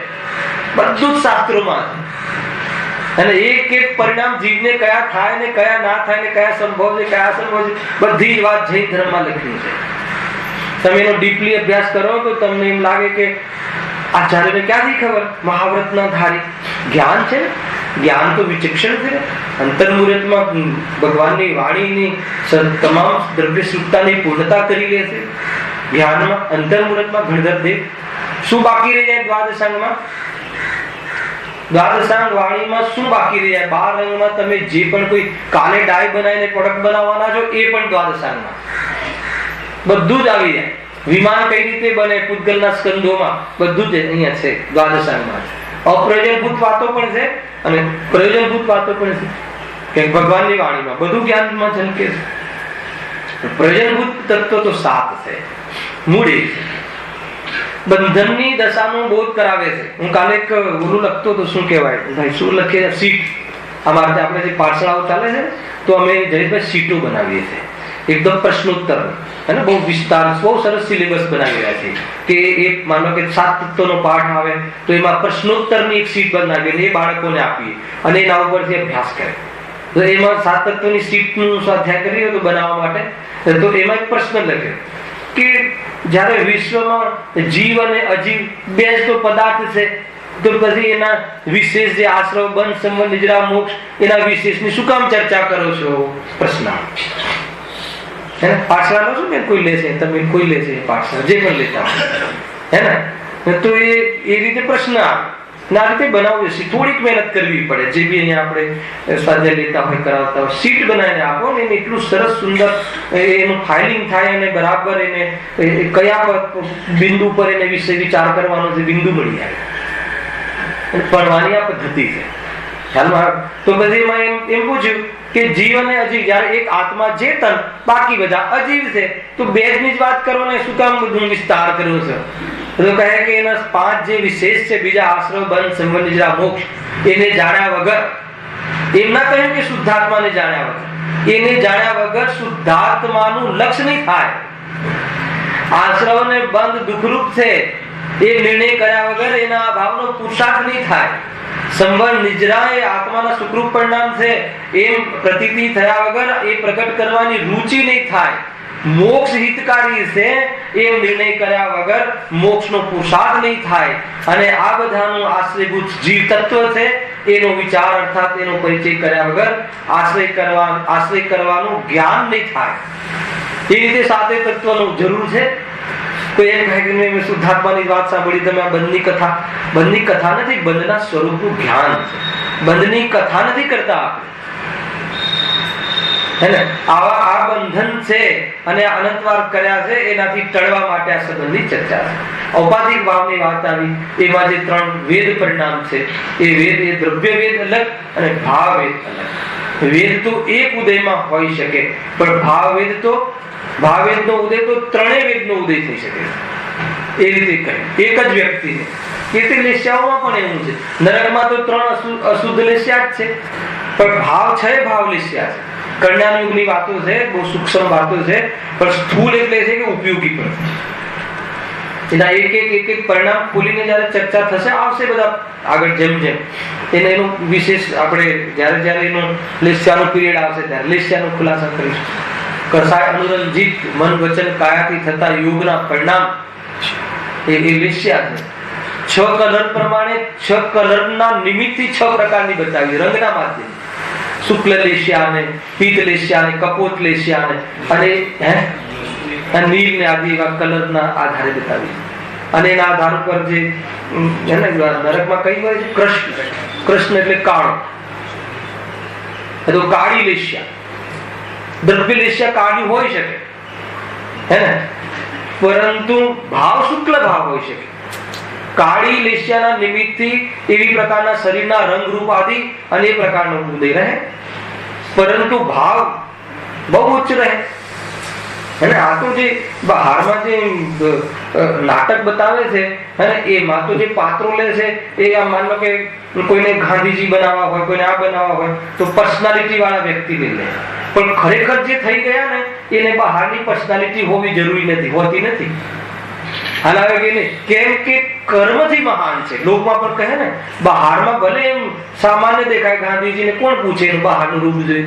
બધું જ શાસ્ત્રોમાં અને એક એક પરિણામ જીવને કયા થાય ને કયા ના થાય ને કયા સંભવ છે કયા અસંભવ છે, બધી જ વાત જૈન ધર્મમાં લખી છે. તમે એનો ડીપલી અભ્યાસ કરો તો તમને એમ લાગે કે આચાર્યને ક્યાંથી ખબર? મહાવ્રતના ધારી જ્ઞાન છે. જ્ઞાન તો વિચક્ષણ છે. અંતર્મુહૂર્તમાં ભગવાનની વાણીની તમામ દ્રવ્ય સૂક્તાની પૂર્ણતા કરી લે છે. જ્ઞાનમાં અંતર્મુહૂર્તમાં ઘણધર દેવ શું બાકી રહી જાય? દ્વાદશાંગમાં દ્વાદશાંગ વાણીમાં શું બાકી રહી જાય? 12 રંગમાં તમે જે પણ કોઈ કાલે ડાય બનાવીને પ્રોડક્ટ બનાવવાના છો એ પણ દ્વાદશાંગમાં બધું જ આવી જાય. વિમાન કઈ રીતે બને પૂતગલના સ્કંદોમાં બધું જ અહીંયા છે દ્વાદશાંગમાં. અપ્રયોજનભૂત વાતો પણ છે અને પ્રયોજનભૂત વાતો પણ છે કે ભગવાનની વાણીમાં બધું જ્ઞાનમાં ઝલકે છે. પ્રયોજનભૂત તત્વ તો 7 છે. મૂડી બંધનની દશાનો બોધ કરાવે છે. હું કાલે એક ઓલું લખતો તો શું કહેવાય ભાઈ, શું લખે? સીટ. અમારે આપણે જે પાઠશાળાઓ ચાલે છે તો અમે જયેશભાઈ સીટો બનાવીએ છીએ એકદમ પ્રશ્નોત્તર અને બહુ વિસ્તાર, બહુ સરસ સિલેબસ બનાવી રહ્યા છે કે એક માનો કે 7 તત્વનો પાઠ આવે તો એમાં પ્રશ્નોત્તરની એક સીટ બનાવીને એ બાળકોને આપીએ અને એના ઉપરથી અભ્યાસ કરે. તો એમાં 7 તત્વની સીટનું સ્વાધ્યાય કર્યો તો બનાવવા માટે તો એમાં એક પ્રશ્ન લખ્યો કે જ્યારે વિશ્વમાં જીવ અને અજીવ બે જ તો પદાર્થ છે તો પછી એના વિશેષ જે આશ્રવ, બંધ, સંબંધ, નિદ્રા, મોક્ષ એના વિશેષની શું કામ ચર્ચા કરો છો? પ્રશ્ન પાઠશાળા છો ને કોઈ લે છે, તમે કોઈ લે છે પાઠશાળા જે પણ લેતા હે ને, તો એ રીતે પ્રશ્ન આવે. આ રીતે બનાવવું છે. થોડીક મહેનત કરવી પડે. જે બી અહીંયા આપણે સ્વાધ્યાય લેતા હોય કરાવતા હોય સીટ બનાવીને આપો ને એને એટલું સરસ સુંદર એનું ફાઇલિંગ થાય અને બરાબર એને કયા બિંદુ પર એને વિશે વિચાર કરવાનો છે બિંદુ મળી જાય. અને ભણવાની આ પદ્ધતિ છે ખ્યાલમાં. તો બધી એમાં એમ પૂછ્યું કે જીવ અને અજીવ, જયારે એક આત્મા ચેતન બાકી બધા અજીવ છે તો બે જ વાત કરો ને શું કામ બધું વિસ્તાર કર્યો છે? તો કહે કે એના 5 જે વિશેષ છે બીજા આશ્રવ, બંધ, સંબંધ, નિદ્રા, મોક્ષ એને જાણ્યા વગર, એમ ના કહ્યું કે શુદ્ધાત્માને જાણ્યા વગર, એને જાણ્યા વગર શુદ્ધાત્માનું લક્ષ્ય નહીં થાય. આશ્રવ ને બંધ દુઃખરૂપ છે એ નિર્ણય કર્યા વગર એના ભાવનો પુરુષાર્થ નહીં થાય. સંબંધ, નિદ્રા એ આત્માના સુખરૂપ પરિણામ છે એમ પ્રતીતિ થયા વગર એ પ્રગટ કરવાની રુચિ નહીં થાય. મોક્ષ હિતકારી છે એમ નિર્ણય કર્યા વગર મોક્ષનો પુરુષાર્થ નહીં થાય. અને આ બધાનું આશ્રયભૂત જીવ તત્વ છે એનો વિચાર અર્થાત એનો પરિચય કર્યા વગર આશ્રય કરવાનું જ્ઞાન નહીં થાય. એ રીતે 7 તત્વનો જરૂર છે. કોઈ એમ કહે કે મેં શુદ્ધાત્માની વાત સાંભળી, તમે આ બંધની કથા નથી, બંધના સ્વરૂપનું જ્ઞાન છે. બંધની કથા નથી કરતા આપણે હે ને. આ બંધન છે અને અનંતવાર કર્યા છે એનાથી ટળવા માટે આ સંબંધની ચર્ચા છે. ઔપાધિક ભાવની વાત આવી. એમાં જે 3 વેદ પરિણામ છે એ વેદ, એ દ્રવ્ય વેદ અલગ અને ભાવ વેદ અલગ. વેદ તો એક ઉદયમાં હોઈ શકે પણ ભાવવેદનો ઉદય તો 3 વેદનો ઉદય થઈ શકે. એ રીતે કહે એક જ વ્યક્તિને. એટલે લેસ્યાઓમાં પણ એવું છે. નરકમાં તો 3 અશુદ્ધ લેસ્યા જ છે પણ ભાવ 6 ભાવ લેસ્યા છે. કલ્યાણ યુગની વાતો છે, બહુ સૂક્ષ્મ વાતો છે પણ સ્થૂળ એટલે છે કે ઉપયોગી પણ. એના એક પરિણામ ખોલીને જયારે ચર્ચા થશે આવશે બધા આગળ જેમ એનું વિશેષ આપણે જયારે એનો લેસ્યાનો પીરિયડ આવશે ત્યારે લેસ્યાનો ખુલાસા કરીશું. કસાય અનુરંજિત મન વચન કાયાથી થતા યોગના પરિણામ એ લેસ્યા છે. 6 કલર પ્રમાણે 6 કલરના નિમિત્તથી 6 પ્રકારની બતાવી રંગના માધ્યમ. શુક્લ લેસ્યા ને પીત લેસ્યા ને કપોત લેસ્યા ને અને નીલ ને આદિ એવા કલરના આધારે બતાવી. અને એના આધાર ઉપર જે નરકમાં કઈ હોય છે કૃષ્ણ એટલે કાળો, તો કાળી લેસ્યા. દ્રવ્ય લેસ્યા કાળી હોઈ શકે હે ને, પરંતુ ભાવ શુક્લ ભાવ હોઈ શકે. કાળી લેસ્યાના નિમિત્તથી એવી પ્રકારના શરીરના રંગ રૂપ આદિ અને એ પ્રકારનો ઉદય રહે પરંતુ ભાવ બહુ ઉચ્ચ રહે. અને આ તો જે બહારમાં જે નાટક બતાવે છે અને એમાં તો જે પાત્રો લે છે એ આ માનો કે કોઈને ગાંધીજી બનાવવા હોય, કોઈને આ બનાવવા હોય તો પર્સનાલિટી વાળા વ્યક્તિ લઈ લે. પણ ખરેખર જે થઈ ગયા ને એને બહારની પર્સનાલિટી હોવી જરૂરી નથી, હોતી નથી. હાલ આવે કે નહીં, કેમ કે કર્મથી મહાન છે. લોકમાં પણ કહે ને, બહારમાં ભલે એમ સામાન્ય દેખાય, ગાંધીજીને કોણ પૂછે એનું બહારનું રૂપ જોઈ,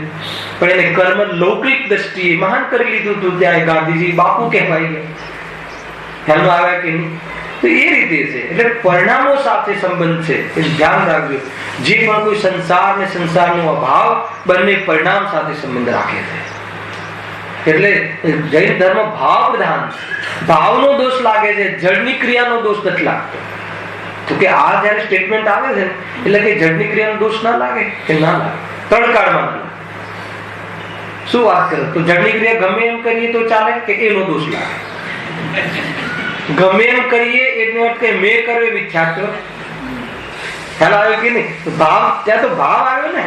પણ એને કર્મ લૌકિક દ્રષ્ટિએ મહાન કરી લીધું હતું. ત્યારે ગાંધીજી બાપુ કહેવાય ગયા. ખ્યાલમાં આવ્યા કે નહીં? તો એ રીતે છે. એટલે પરિણામો સાથે સંબંધ છે, એ ધ્યાન રાખજો. જે પણ કોઈ સંસાર ને સંસારનો અભાવ, બંને પરિણામ સાથે સંબંધ રાખે છે. એટલે જૈન ધર્મ ભાવ પ્રધાન છે. ભાવનો દોષ લાગે છે, જડની ક્રિયાનો દોષ નથી લાગતો. તો કે આ જયારે સ્ટેટમેન્ટ આવે છે એટલે કે જડની ક્રિયાનો દોષ ના લાગે કે ના લાગે, તડકાળમાં ના લાગે. શું વાત કરો? તો જડની ક્રિયા ગમે એમ કરીએ તો ચાલે કે એનો દોષ લાગે? ગમે એમ કરીએ એનો અર્થ કે મેં કર્યો મિથ્યાત્વ. ખ્યાલ આવ્યો કે નહીં? ભાવ, ત્યાં તો ભાવ આવ્યો ને.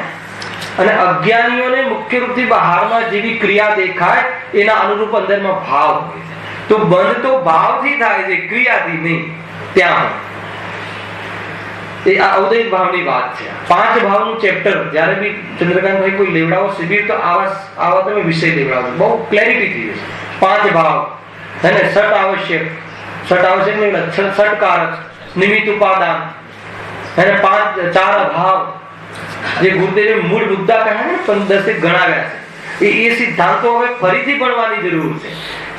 અને અજ્ઞાનીઓને મુખ્ય રૂપથી બહારમાં જેવી ક્રિયા દેખાય એના અનુરૂપ અંદરમાં ભાવ હોય છે. તો બંધ તો ભાવથી થાય છે, ક્રિયાથી નહીં. ત્યાં એ આ ઔદૈહિક ભાવની વાત છે. 5 ભાવનું ચેપ્ટર જ્યારે બી ચંદ્રકાંતભાઈ કોઈ લેવડાવો શિબિર તો આવા તમે વિષય લેવડાવો, બહુ ક્લેરિટી થઈ જશે. 5 ભાવ હે ને, સટ આવશ્યક નહીં, સટકારક, નિમિત્ત ઉપાદાન, અને 4 અભાવ, જે ગુરુદેવે મૂળ મુદ્દા કહ્યા ને 15 ગણાવ્યા છે. એ સિદ્ધાંતો હવે ફરીથી ભણવાની જરૂર છે.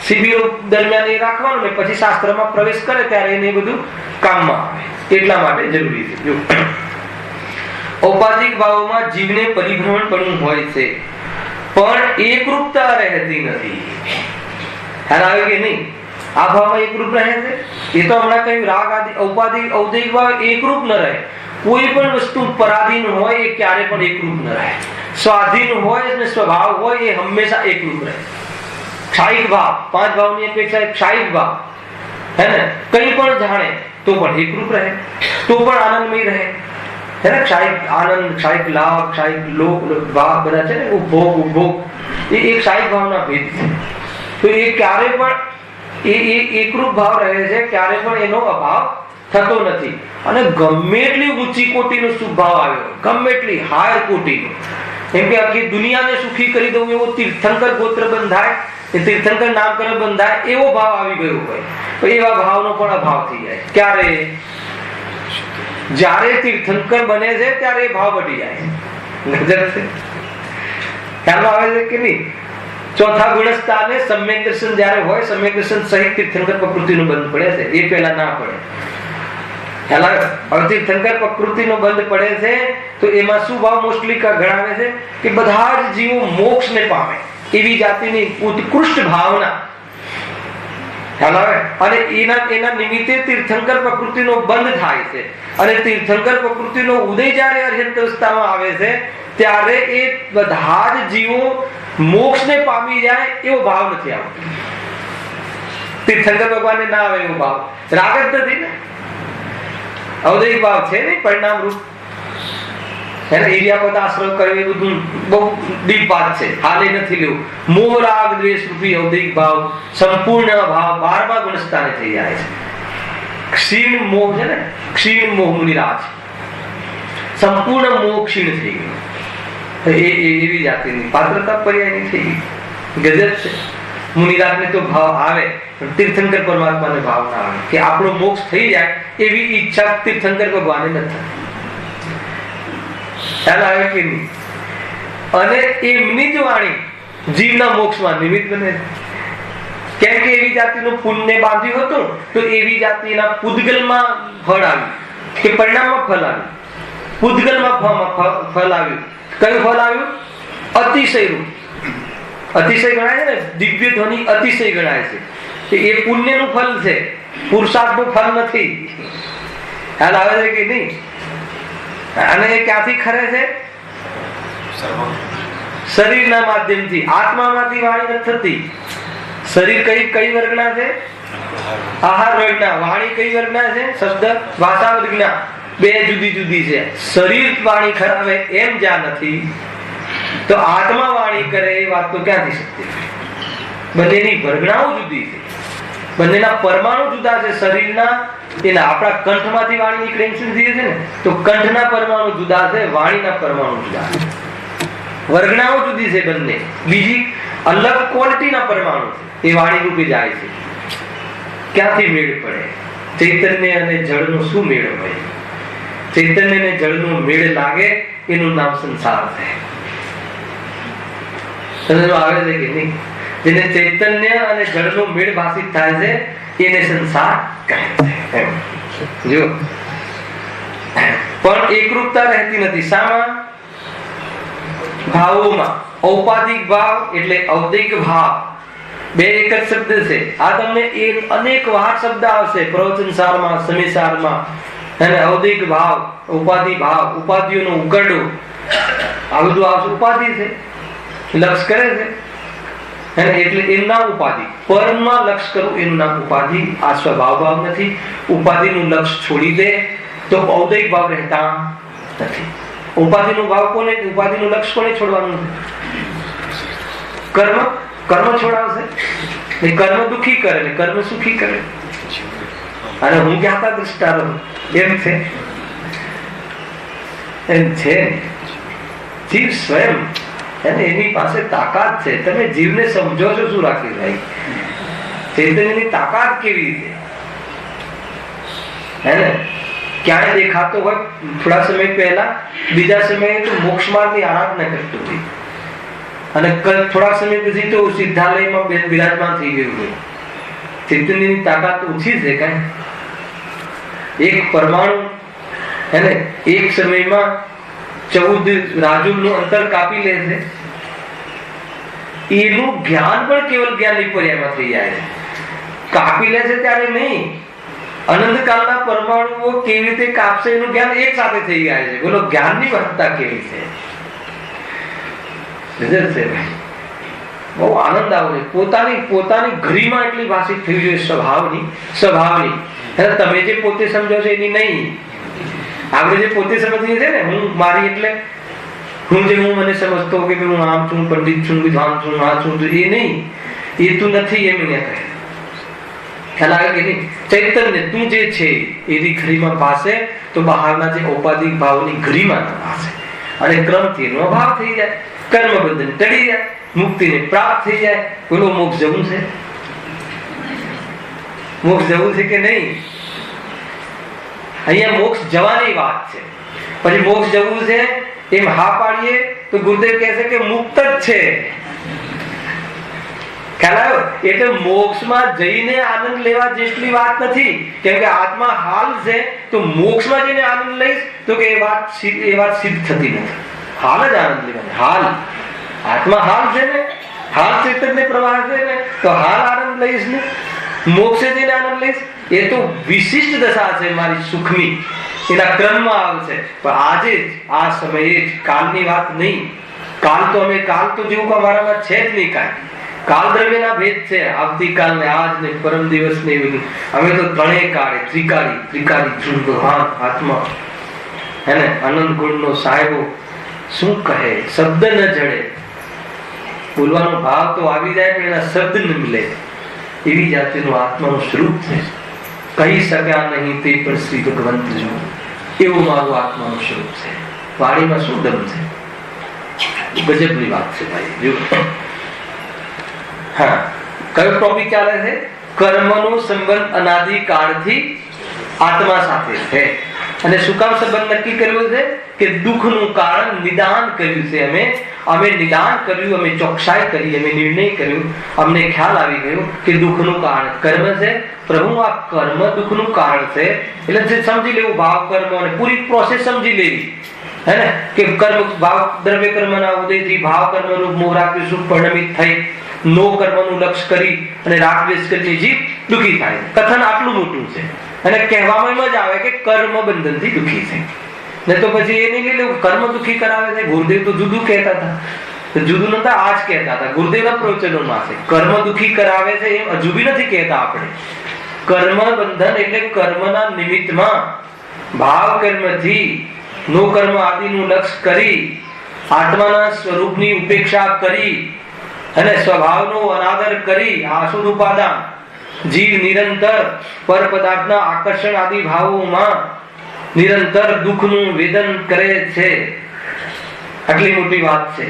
શિબિરો દરમિયાન એ રાખવાનું ને પછી શાસ્ત્રમાં પ્રવેશ કરે ત્યારે એને બધું કામમાં આવે. એટલા માટે જરૂરી છે. જો ઔપાધિક ભાવોમાં જીવને પરિભ્રમણપણું હોય છે, પણ એકરૂપતા રહેતી નથી. ખ્યાલ આવે કે નહીં? આ ભાવમાં એકરૂપ રહે છે. એ તો હમણાં કહ્યું, રાગ આદિ ઔદૈહિક ભાવ એકરૂપ ન રહે. કોઈ પણ વસ્તુ પરાધીન હોય એ ક્યારે પણ એકરૂપ ન રહે. સ્વાધીન હોય અને સ્વભાવ હોય એ હંમેશા એકરૂપ રહે. ક્ષાયિક ભાવ, 5 ભાવની અપેક્ષા ક્ષાયિક ભાવ હે ને, કંઈ પણ જાણે તો પણ એકરૂપ રહે, તો પણ આનંદમય રહે. હે ને, ક્ષાયિક આનંદ, ક્ષાયિક લાભ, ક્ષાયિક લોક ભાવ બધા છે ને, ઉપભોગ, એ ક્ષાયિક ભાવના ભેદ છે. તો એ ક્યારે પણ એ એકરૂપ ભાવ રહે છે, ક્યારે પણ એનો અભાવ થતો નથી. અને ગમે એટલી ઊંચી કોટીનો શુભ ભાવ આવ્યો, ગમે એટલી હાયર કોટીનો, કેમ કે આખી દુનિયાને સુખી કરી દઉં એવો તીર્થંકર ગોત્ર બંધાય, તીર્થંકર નામકરણ બંધાય એવો ભાવ આવી ગયો હોય, તો એવા ભાવનો પણ અભાવ થઈ જાય. ક્યારે? જ્યારે તીર્થંકર બને છે ત્યારે એ ભાવ વધી જાય. નજર છે, ખ્યાલ આવે છે કે નહીં? ચોથા ગુણસ્થાને સમ્યક દર્શન જ્યારે હોય, સમ્યક દર્શન સહિત તીર્થંકર પ્રકૃતિનો બંધ પડે છે, એ પહેલા ના પડે. હવે તીર્થંકર પ્રકૃતિનો બંધ પડે છે તો એમાં શું ભાવ મોસ્ટલી ગણાવે છે કે બધા જ જીવો મોક્ષને પામે એવી જાતિની ઉત્કૃષ્ટ ભાવના. અને એના નિમિત્તે તીર્થંકર પ્રકૃતિનો બંધ થાય છે. અને તીર્થંકર પ્રકૃતિનો ઉદય જ્યારે અર્હંત અવસ્થામાં આવે છે ત્યારે એ બધા જ જીવો મોક્ષને પામી જાય એવો ભાવ નથી આવતો. તીર્થંકર ભગવાનને ના આવે એવો ભાવ, રાગ જ નથી ને. ઔદૈહિક ભાવ છે ને પરિણામ રૂપ, એને ઇરિયાપદ આશ્રય કર્યો, એ બધું બહુ ડીપ વાત છે, હાલે નથી લેવું. મોહ રાગ દ્વેષ રૂપી ઔદૈહિક ભાવ સંપૂર્ણ ભાવ 12મા ગુણસ્થાને થઈ જાય છે. ક્ષીણ મોહ છે ને, ક્ષીણ મોહ મુનિરાજ, સંપૂર્ણ મોહ ક્ષીણ થઈ ગયું. એવી જાતિની પાત્રતા પર્યાયની થઈ ગઈ. ગજબ છે. મુનિરાજને તો ભાવ આવે, પણ તીર્થંકર પરમાત્માને ભાવ ના આવે કે આપણો મોક્ષ થઈ જાય એવી ઈચ્છા તીર્થંકર ભગવાને નથી. ખ્યાલ આવે કે નહીં? અને એમની જ વાણી જીવના મોક્ષમાં નિમિત્ત બને. કેમ કે એવી જાતિનું પુણ્ય બાંધ્યું હતું તો એવી જાતિના પૂદગલમાં ફળ આવ્યું કે પરિણામમાં ફળ આવ્યું. પૂદગલમાં ફળ આવ્યું. કયું ફળ આવ્યું? અતિશય રૂપ. અતિશય ગણાય છે ને, દિવ્ય ધ્વનિ અતિશય ગણાય છે. એ પુણ્યનું ફળ છે, પુરુષાર્થનું ફળ નથી. ખ્યાલ આવે છે કે નહીં? અને એ ક્યાંથી ખરે છે? શરીરના માધ્યમથી. આત્મામાંથી વાણી નથી થતી. શરીર કઈ વર્ગના છે? આહાર વર્ગના. વાણી કઈ વર્ગના છે? શબ્દ ભાષા વર્ગના. બે જુદી જુદી છે. શરીર વાણી ખરાવે એમ જ્યાં નથી, તો આત્મા વાણી કરે એ વાત તો ક્યાંથી શક્તિ? બંનેની વર્ગણાઓ જુદી છે, બંનેના પરમાણુ જુદા છે. શરીરના એના આપણા કંઠમાંથી વાણી નીકળે એમ સમજીએ છે ને, તો કંઠના પરમાણુ જુદા છે, વાણીના પરમાણુ જુદા છે. વર્ગણાઓ જુદી છે બંને. બીજી અલગ ક્વોલિટીના પરમાણુ છે, એ વાણી રૂપે જાય છે. ક્યાંથી મેળ પડે? ચૈતન્ય અને જળનો શું મેળ હોય? ચૈતન્ય અને જળનો મેળ લાગે એનું નામ સંસાર છે. આવે છે કે નહીં? જેને ચૈતન્ય અને જળનો મેળ ભાષિત થાય છે એને સંસાર કહે છે. જો પણ એકરૂપતા રહેતી નથી. શામાં? ભાવોમાં. ઔપાધિક ભાવ એટલે ઔદિક ભાવ, બે એક જ શબ્દ છે. આ તમને અનેક વાર શબ્દ આવશે પ્રવચનસારમાં, સમીસારમાં. અને ઔદિક ભાવ, ઉપાધિ ભાવ, ઉપાધિઓનો ઉકરડો, આ બધું આવશે. ઉપાધિ છે, લક્ષ કરે છે, એટલે એનું નામ ઉપાધિ. પરમમાં લક્ષ કરવું એનું નામ ઉપાધિ. આ સ્વભાવ ભાવ નથી. ઉપાધિનું લક્ષ છોડી દે તો ઔદિક ભાવ રહેતા નથી. ઉપાધિનો ભાવ કોને, ઉપાધિનું લક્ષ કોને છોડવાનું નથી? કર્મ. કર્મ છોડાવશે. કર્મ દુખી કરે ને કર્મ સુખી કરે. અને હું જ્ઞાતા દ્રષ્ટા રહું એમ છે. એમ છે જીવ સ્વયં, અને એની પાસે તાકાત છે. તમે જીવને સમજો છો શું રાખી ભાઈ? ચૈતન્યની તાકાત કેવી રીતે? હે ને? ક્યાંય દેખાતો હોય થોડા સમય પહેલા, બીજા સમયે તો મોક્ષ માર્ગની આરાધના કરતો હોય, અને થોડા સમય પછી તો સિદ્ધાલયમાં બિરાજમાન થઈ ગયું હોય. ચૈતન્યની તાકાત ઓછી છે કઈ? એક પરમાણુ હે એક સમયમાં 14 રાજુનું અંતર કાપી લે છે. એનું જ્ઞાન પણ કેવલ જ્ઞાનની પર્યાયમાં થઈ જાય છે. કાપી લે છે ત્યારે નહીં, અનંત કાળના પરમાણુઓ કેવી રીતે કાપશે એનું જ્ઞાન એક સાથે થઈ જાય છે. બોલો જ્ઞાનની મહત્તા કેવી છે? બહુ આનંદ આવે. પોતાની ઘરીમાં એટલી ભાષિત થઈ જોઈએ સ્વભાવની. તમે જે પોતે સમજો છો એની નહીં. આપણે જે પોતે સમજીએ છે ને, હું મારી એટલે હું મને સમજતો કે હું આમ છું, પંડિત છું, વિદ્વાન છું, આ છું, એ નહીં. એ તું નથી એમ એને કહે. ખ્યાલ આવે કે નહીં? ચૈતન્ય તું જે છે એની ઘરીમાં ભાષે તો બહારના જે ઔપાધિક ભાવની ઘરીમાં ન ભાષે, અને ક્રમથી એનો અભાવ થઈ જાય, કર્મ બંધન ટળી જાય, મુક્તિને પ્રાપ્ત થઈ જાય. બોલો મોક્ષ જવું છે? મોક્ષ જવું છે કે નહીં? અહીંયા મોક્ષ જવાની વાત છે. પછી મોક્ષ જવું છે એમ હા પાડીએ તો ગુરુદેવ કહેશે કે મુક્ત જ છે. ખ્યાલ આવ્યો? એટલે મોક્ષમાં જઈને આનંદ લેવા જેટલી વાત નથી. કેમ કે આત્મા હાલ છે, તો મોક્ષમાં જઈને આનંદ લઈશ તો કે એ વાત સિદ્ધ થતી નથી. હાલ જ આનંદ લેવાનો. હાલ આત્મા હાલ છે ને, હાલ ચૈતન્ય પ્રવાહ છે ને, તો હાલ આનંદ લઈશ ને. મોક્ષે જઈને આનંદ લઈશ એ તો વિશિષ્ટ દશા છે મારી સુખની, એના ક્રમમાં આવશે. પણ આજે જ આ સમયે જ, કાલની વાત નહીં. કાલ તો જેવું અમારામાં છે જ નહીં કાંઈ. કાલ દ્રવ્યના ભેદ છે. આવતીકાલ ને આજ ને પરમ દિવસ ને એવું. અમે તો ત્રણેય કાળે ત્રિકારી ઝુંડવાન આત્મા હે ને, આનંદ ગુણનો સાહેબો શું કહે? શબ્દ ન જડે. બોલવાનો ભાવ તો આવી જાય પણ એના શબ્દ ન મિલે. એવી જાતિનું આત્માનું સ્વરૂપ છે. કહી શક્યા નહીં તે પણ શ્રી ભગવંત જો, એવું મારું આત્માનું સ્વરૂપ છે. વાણીમાં શું દમ છે? ગજબની વાત છે ભાઈ. જો હા, કયો ટોપિક ચાલે છે? કર્મનો સંબંધ અનાદિકાળથી આત્મા સાથે છે. અને શું કામ સંબંધ નક્કી કર્યો છે? કે દુઃખનું કારણ નિદાન કર્યું છે. અમે નિદાન કર્યું, અમે ચોકસાઈ કરી, અમે નિર્ણય કર્યો, અમને ખ્યાલ આવી ગયો કે દુઃખનું કારણ કર્મ છે. પ્રભુ આ કર્મ દુઃખનું કારણ છે. એટલે સમજી લેવું ભાવ કર્મ, અને પૂરી પ્રોસેસ સમજી લેવી હે ને, કે કર્મ ભાવ દ્રવ્ય કર્મના ઉદયથી ભાવ કર્મનું મોહરાગ્ય સુખ પરિણમિત થઈ નો કર્મનું લક્ષ કરી અને રાગદ્વેષ કરીને જીવ દુઃખી થાય. કથન આટલું મોટું છે, અને કહેવામાં એમ જ આવે કે કર્મ બંધનથી દુઃખી છે. ને તો પછી એ નહીં લેવું કર્મ દુઃખી કરાવે છે. ગુરુદેવ તો જુદું કહેતા હતા, જુદું નતા આ જ કહેતા હતા. ગુરુદેવના પ્રવચનોમાં છે કર્મ દુઃખી કરાવે છે એમ હજુ બી નથી કહેતા આપણે. કર્મ બંધન એટલે કર્મના નિમિત્તમાં ભાવ કર્મથી નો કર્મ આદિનું લક્ષ કરી આત્માના સ્વરૂપની ઉપેક્ષા કરી અને સ્વભાવનો અનાદર કરી આસુર ઉપાદાન જીવ નિરંતર પર પદાર્થના આકર્ષણ આદિ ભાવોમાં નિરંતર દુઃખનું વેદન કરે છે. આટલી મોટી વાત છે.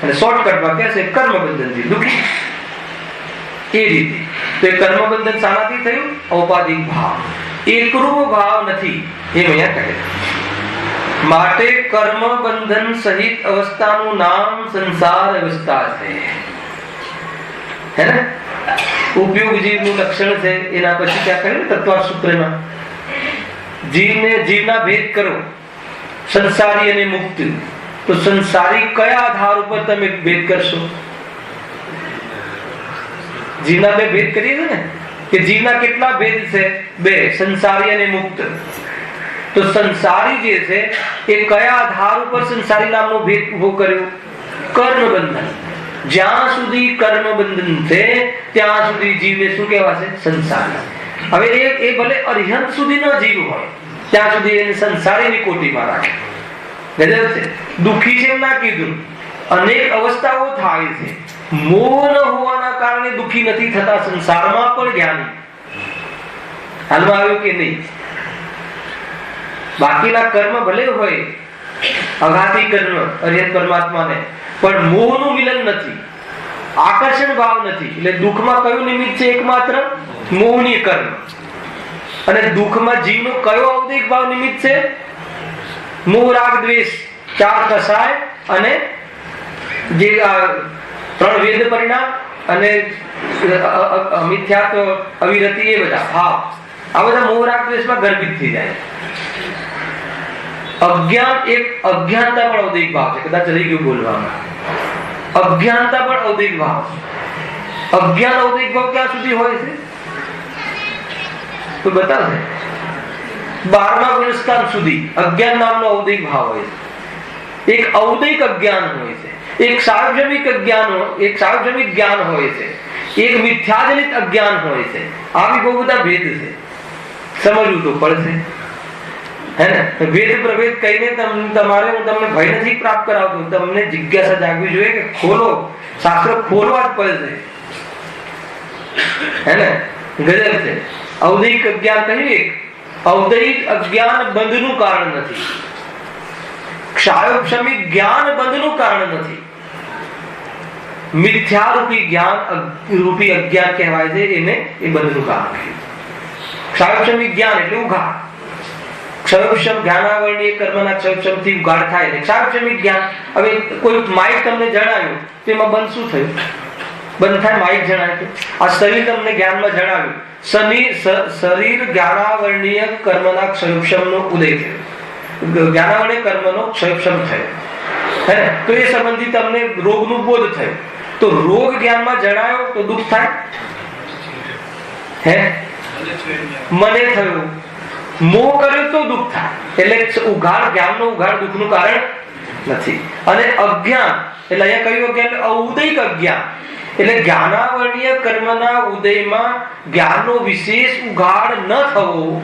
અને શોર્ટકટમાં કહે છે કર્મ બંધનથી દુઃખી. એ રીતે તો કર્મ બંધન શાનાથી થયું? ઔપાધિક ભાવ. એકરૂપ ભાવ નથી એમ અહીંયા કહે. માટે કર્મ બંધન સહિત અવસ્થાનું નામ સંસાર અવસ્થા છે. હે ને? ઉપયોગ જીવનું લક્ષણ છે. એના પછી ક્યાં કહ્યું તત્વ સૂત્રમાં જીવના ભેદ કરો, સંસારી અને મુક્ત. તો સંસારી કયા આધાર ઉપર તમે ભેદ કરશો? જીવના બે ભેદ કરીએ છીએ ને કે જીવના કેટલા ભેદ છે? બે, સંસારી અને મુક્ત. તો સંસારી જે છે એ કયા આધાર ઉપર સંસારી નામનો ભેદ ઉભો કર્યો? કર્મ બંધન. જ્યાં સુધી કર્મ બંધન છે ત્યાં સુધી જીવને શું કહેવાશે? સંસારી. હવે એ ભલે અરિહંત સુધી ન જીવ હોય ત્યાં સુધી એને સંસારીની કોટીમાં રાખે. ગજબ છે. દુઃખી છે એમ ના કીધું. અનેક અવસ્થાઓ થાય છે. મોહ ન હોવાના કારણે દુઃખી નથી થતા. સંસારમાં પણ જ્ઞાની. હાલમાં આવ્યું કે નહીં? બાકીના કર્મ ભલે હોય, અઘાતી કર્મ અરિહંત પરમાત્માને, પણ મોહનું મિલન નથી, આકર્ષણ ભાવ નથી. એટલે દુઃખમાં કયું નિમિત્ત છે? એકમાત્ર મોહની કર્મ. અને દુઃખમાં જીવનો કયો અવધિક ભાવ નિમિત્ત છે? મોહ, રાગ, દ્વેષ, ચાર કસાય અને જે ત્રણ વેદ પરિણામ અને મિથ્યાત્વ, અવિરતિ, એ બધા ભાવ, આ બધા મોહ, રાગ, દ્વેષમાં ગર્ભિત થઈ જાય. અજ્ઞાન એક અજ્ઞાનતા પણ અવધિક ભાવ છે. કદાચ રહી ગયું બોલવામાં. અજ્ઞાનતા પણ અવધિક ભાવ છે. અજ્ઞાન અવધિક ભાવ ક્યાં સુધી હોય છે? તો બતાવશે 12મા ગુણસ્થાન સુધી અજ્ઞાન નામનો અવધિક ભાવ હોય છે. એક અવધિક અજ્ઞાન હોય છે, એક સાર્વજનિક અજ્ઞાન, એક સાર્વજનિક જ્ઞાન હોય છે, એક મિથ્યાજનિત અજ્ઞાન હોય છે. આવી બહુ બધા ભેદ છે. સમજવું તો પડશે. હે ને? ભેદ પ્રભેદ કહીને તમારે હું તમને ભય નથી પ્રાપ્ત કરાવતો. તમને જિજ્ઞાસા જાગવી જોઈએ કે ખોલો, શાસ્ત્ર ખોલવા જ પડશે. હે ને? ગજબ છે. અવધિક અજ્ઞાન કહીએ. અવધિક અજ્ઞાન બંધનું કારણ નથી. ક્ષાયોક્ષમિક જ્ઞાન બંધનું કારણ નથી. મિથ્યા રૂપી જ્ઞાન રૂપી અજ્ઞાન કહેવાય છે. એને એ બંધનું કારણ છે. ક્ષાયોક્ષમિક જ્ઞાન એટલે ઉઘાડ. ક્ષયોક્ષમ જ્ઞાનાવરણીય કર્મના ક્ષયોક્ષમથી ઉઘાડ થાય ને ક્ષાયોક્ષમિક જ્ઞાન. હવે કોઈ માઇક તમને જણાવ્યું તો એમાં બંધ શું થયું? બંધ થાય. માઇક જણાવ્યું. આ શરીર તમને જ્ઞાનમાં જણાવ્યું. શરીર જ્ઞાનાવરણીય કર્મના ક્ષયોક્ષમનો ઉદય થયો. જ્ઞાનાવરણીય કર્મનો ક્ષયોક્ષમ થયો. હે ને? તો એ સંબંધી તમને રોગનું બોધ થયું. તો રોગ જ્ઞાનમાં જણાયો તો દુઃખ થાય. હે? મને થયું. મોહ કર્યો તો દુઃખ થાય. એટલે ઉઘાડ, જ્ઞાનનો ઉઘાડ દુઃખનું કારણ નથી. અને અજ્ઞાન એટલે અહીંયા કહ્યું કે ઔદૈક અજ્ઞાન એટલે જ્ઞાનાવરણીય કર્મના ઉદયમાં જ્ઞાનનો વિશેષ ઉઘાડ ન થવો.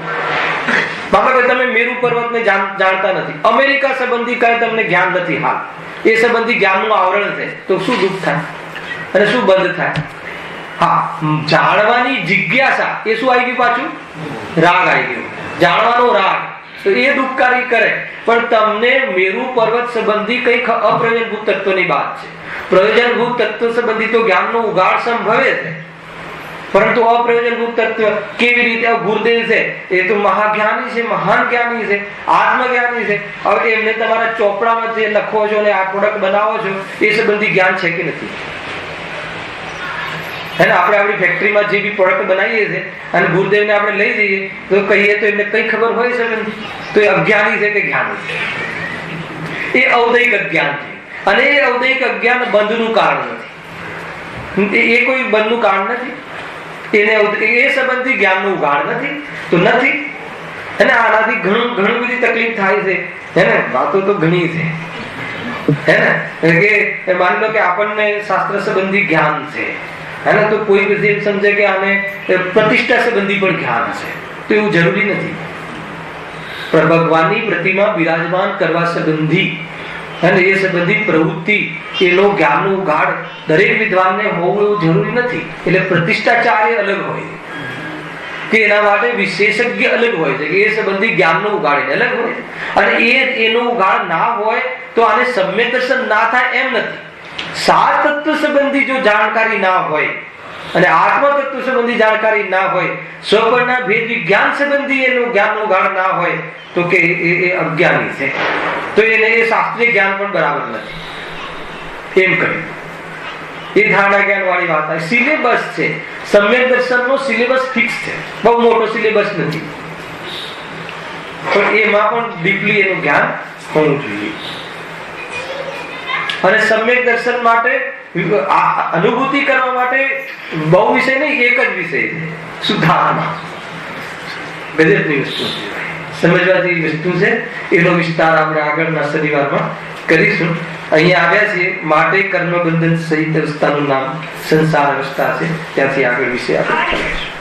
બાબા તમે મેરુ પર્વતને જાણતા નથી, અમેરિકા સંબંધી કઈ તમને જ્ઞાન નથી હાલ, એ સંબંધી જ્ઞાનનું આવરણ છે, તો શું દુઃખ થાય અને શું બંધ થાય? હા, જાણવાની જિજ્ઞાસા એ શું આવી ગયું? પાછું રાગ આવી ગયો. જાણવાનો રાગ તો એ દુઃખકારી કરે. પણ તમને મેરુ પર્વત સંબંધી કઈક અપ્રયોજનભૂત તત્વની વાત છે. પ્રયોજનભૂત તત્વ સંબંધી તો જ્ઞાનનો ઉઘાડ સંભવે છે, પરંતુ અપ્રયોજનભૂત તત્વ કેવી રીતે? ગુરુદેવ છે એ તો મહાજ્ઞાની છે, મહાન જ્ઞાની છે, આત્મજ્ઞાની છે. હવે એમને તમારા ચોપડામાં જે લખો છો ને આ પ્રોડક્ટ બનાવો છો એ સંબંધી જ્ઞાન છે કે નથી? હે ને? આપણે આપણી ફેક્ટરીમાં જે બી પ્રોડક્ટ બનાવીએ છીએ અને ગુરુદેવને આપણે લઈ જઈએ તો કહીએ તો એમને કઈ ખબર હોય છે તો એ અજ્ઞાની છે કે જ્ઞાની છે? એ ઔદૈક અજ્ઞાન છે. અને એ ઔદૈક અજ્ઞાન બંધનું કારણ નથી. એ કોઈ બંધનું કારણ નથી. એને એ સંબંધી જ્ઞાનનું ઉઘાડ નથી તો નથી. અને આનાથી ઘણી બધી તકલીફ થાય છે. હે ને? વાતો તો ઘણી છે. હે ને? કે માની લો કે આપણને શાસ્ત્ર સંબંધી જ્ઞાન છે, હે ને? તો કોઈ પછી એમ સમજે કે આને પ્રતિષ્ઠા સંબંધી પણ જ્ઞાન છે, તો એવું જરૂરી નથી. પણ ભગવાનની પ્રતિમા બિરાજમાન કરવા સંબંધી અને એ સંબંધિત પ્રવૃત્તિ એનો જ્ઞાનનો ઉઘાડ દરેક વિદ્વાનને હોવું એવું જરૂરી નથી. એટલે પ્રતિષ્ઠાચાર્ય અલગ હોય કે એના માટે વિશેષજ્ઞ અલગ હોય છે કે એ સંબંધી જ્ઞાનનો ઉઘાડ અલગ હોય. અને એનો ઉઘાડ ના હોય તો આને સમ્યક દર્શન ના થાય એમ નથી. સાત તત્વ સંબંધી જો જાણકારી ના હોય અને આત્મ તત્વ સંબંધી જાણકારી ના હોય, સ્વપરના ભેદ વિજ્ઞાન સંબંધી એનું જ્ઞાનનો ગાઢ ના હોય તો કે એ અજ્ઞાની છે, તો એને એ શાસ્ત્રીય જ્ઞાન પણ બરાબર નથી એમ કહ્યું. એ ધારણા જ્ઞાન વાળી વાત. સિલેબસ છે, સમ્યક દર્શનનો સિલેબસ ફિક્સ છે, બહુ મોટો સિલેબસ નથી, પણ એમાં પણ ડીપલી એનું જ્ઞાન હોવું જોઈએ. અને સમ્યક દર્શન માટે અનુભૂતિ કરવા માટે બહુ વિષય નહીં, એક જ વિષય છે, સુધારણા. ગજબની વસ્તુ છે, સમજવા જેવી વસ્તુ છે. એનો વિસ્તાર આપણે આગળના શનિવારમાં કરીશું. અહીંયા આવ્યા છીએ માટે કર્મબંધન સહિત અવસ્થાનું નામ સંસાર અવસ્થા છે, ત્યાંથી આગળ વિશે આપણે કરીશું.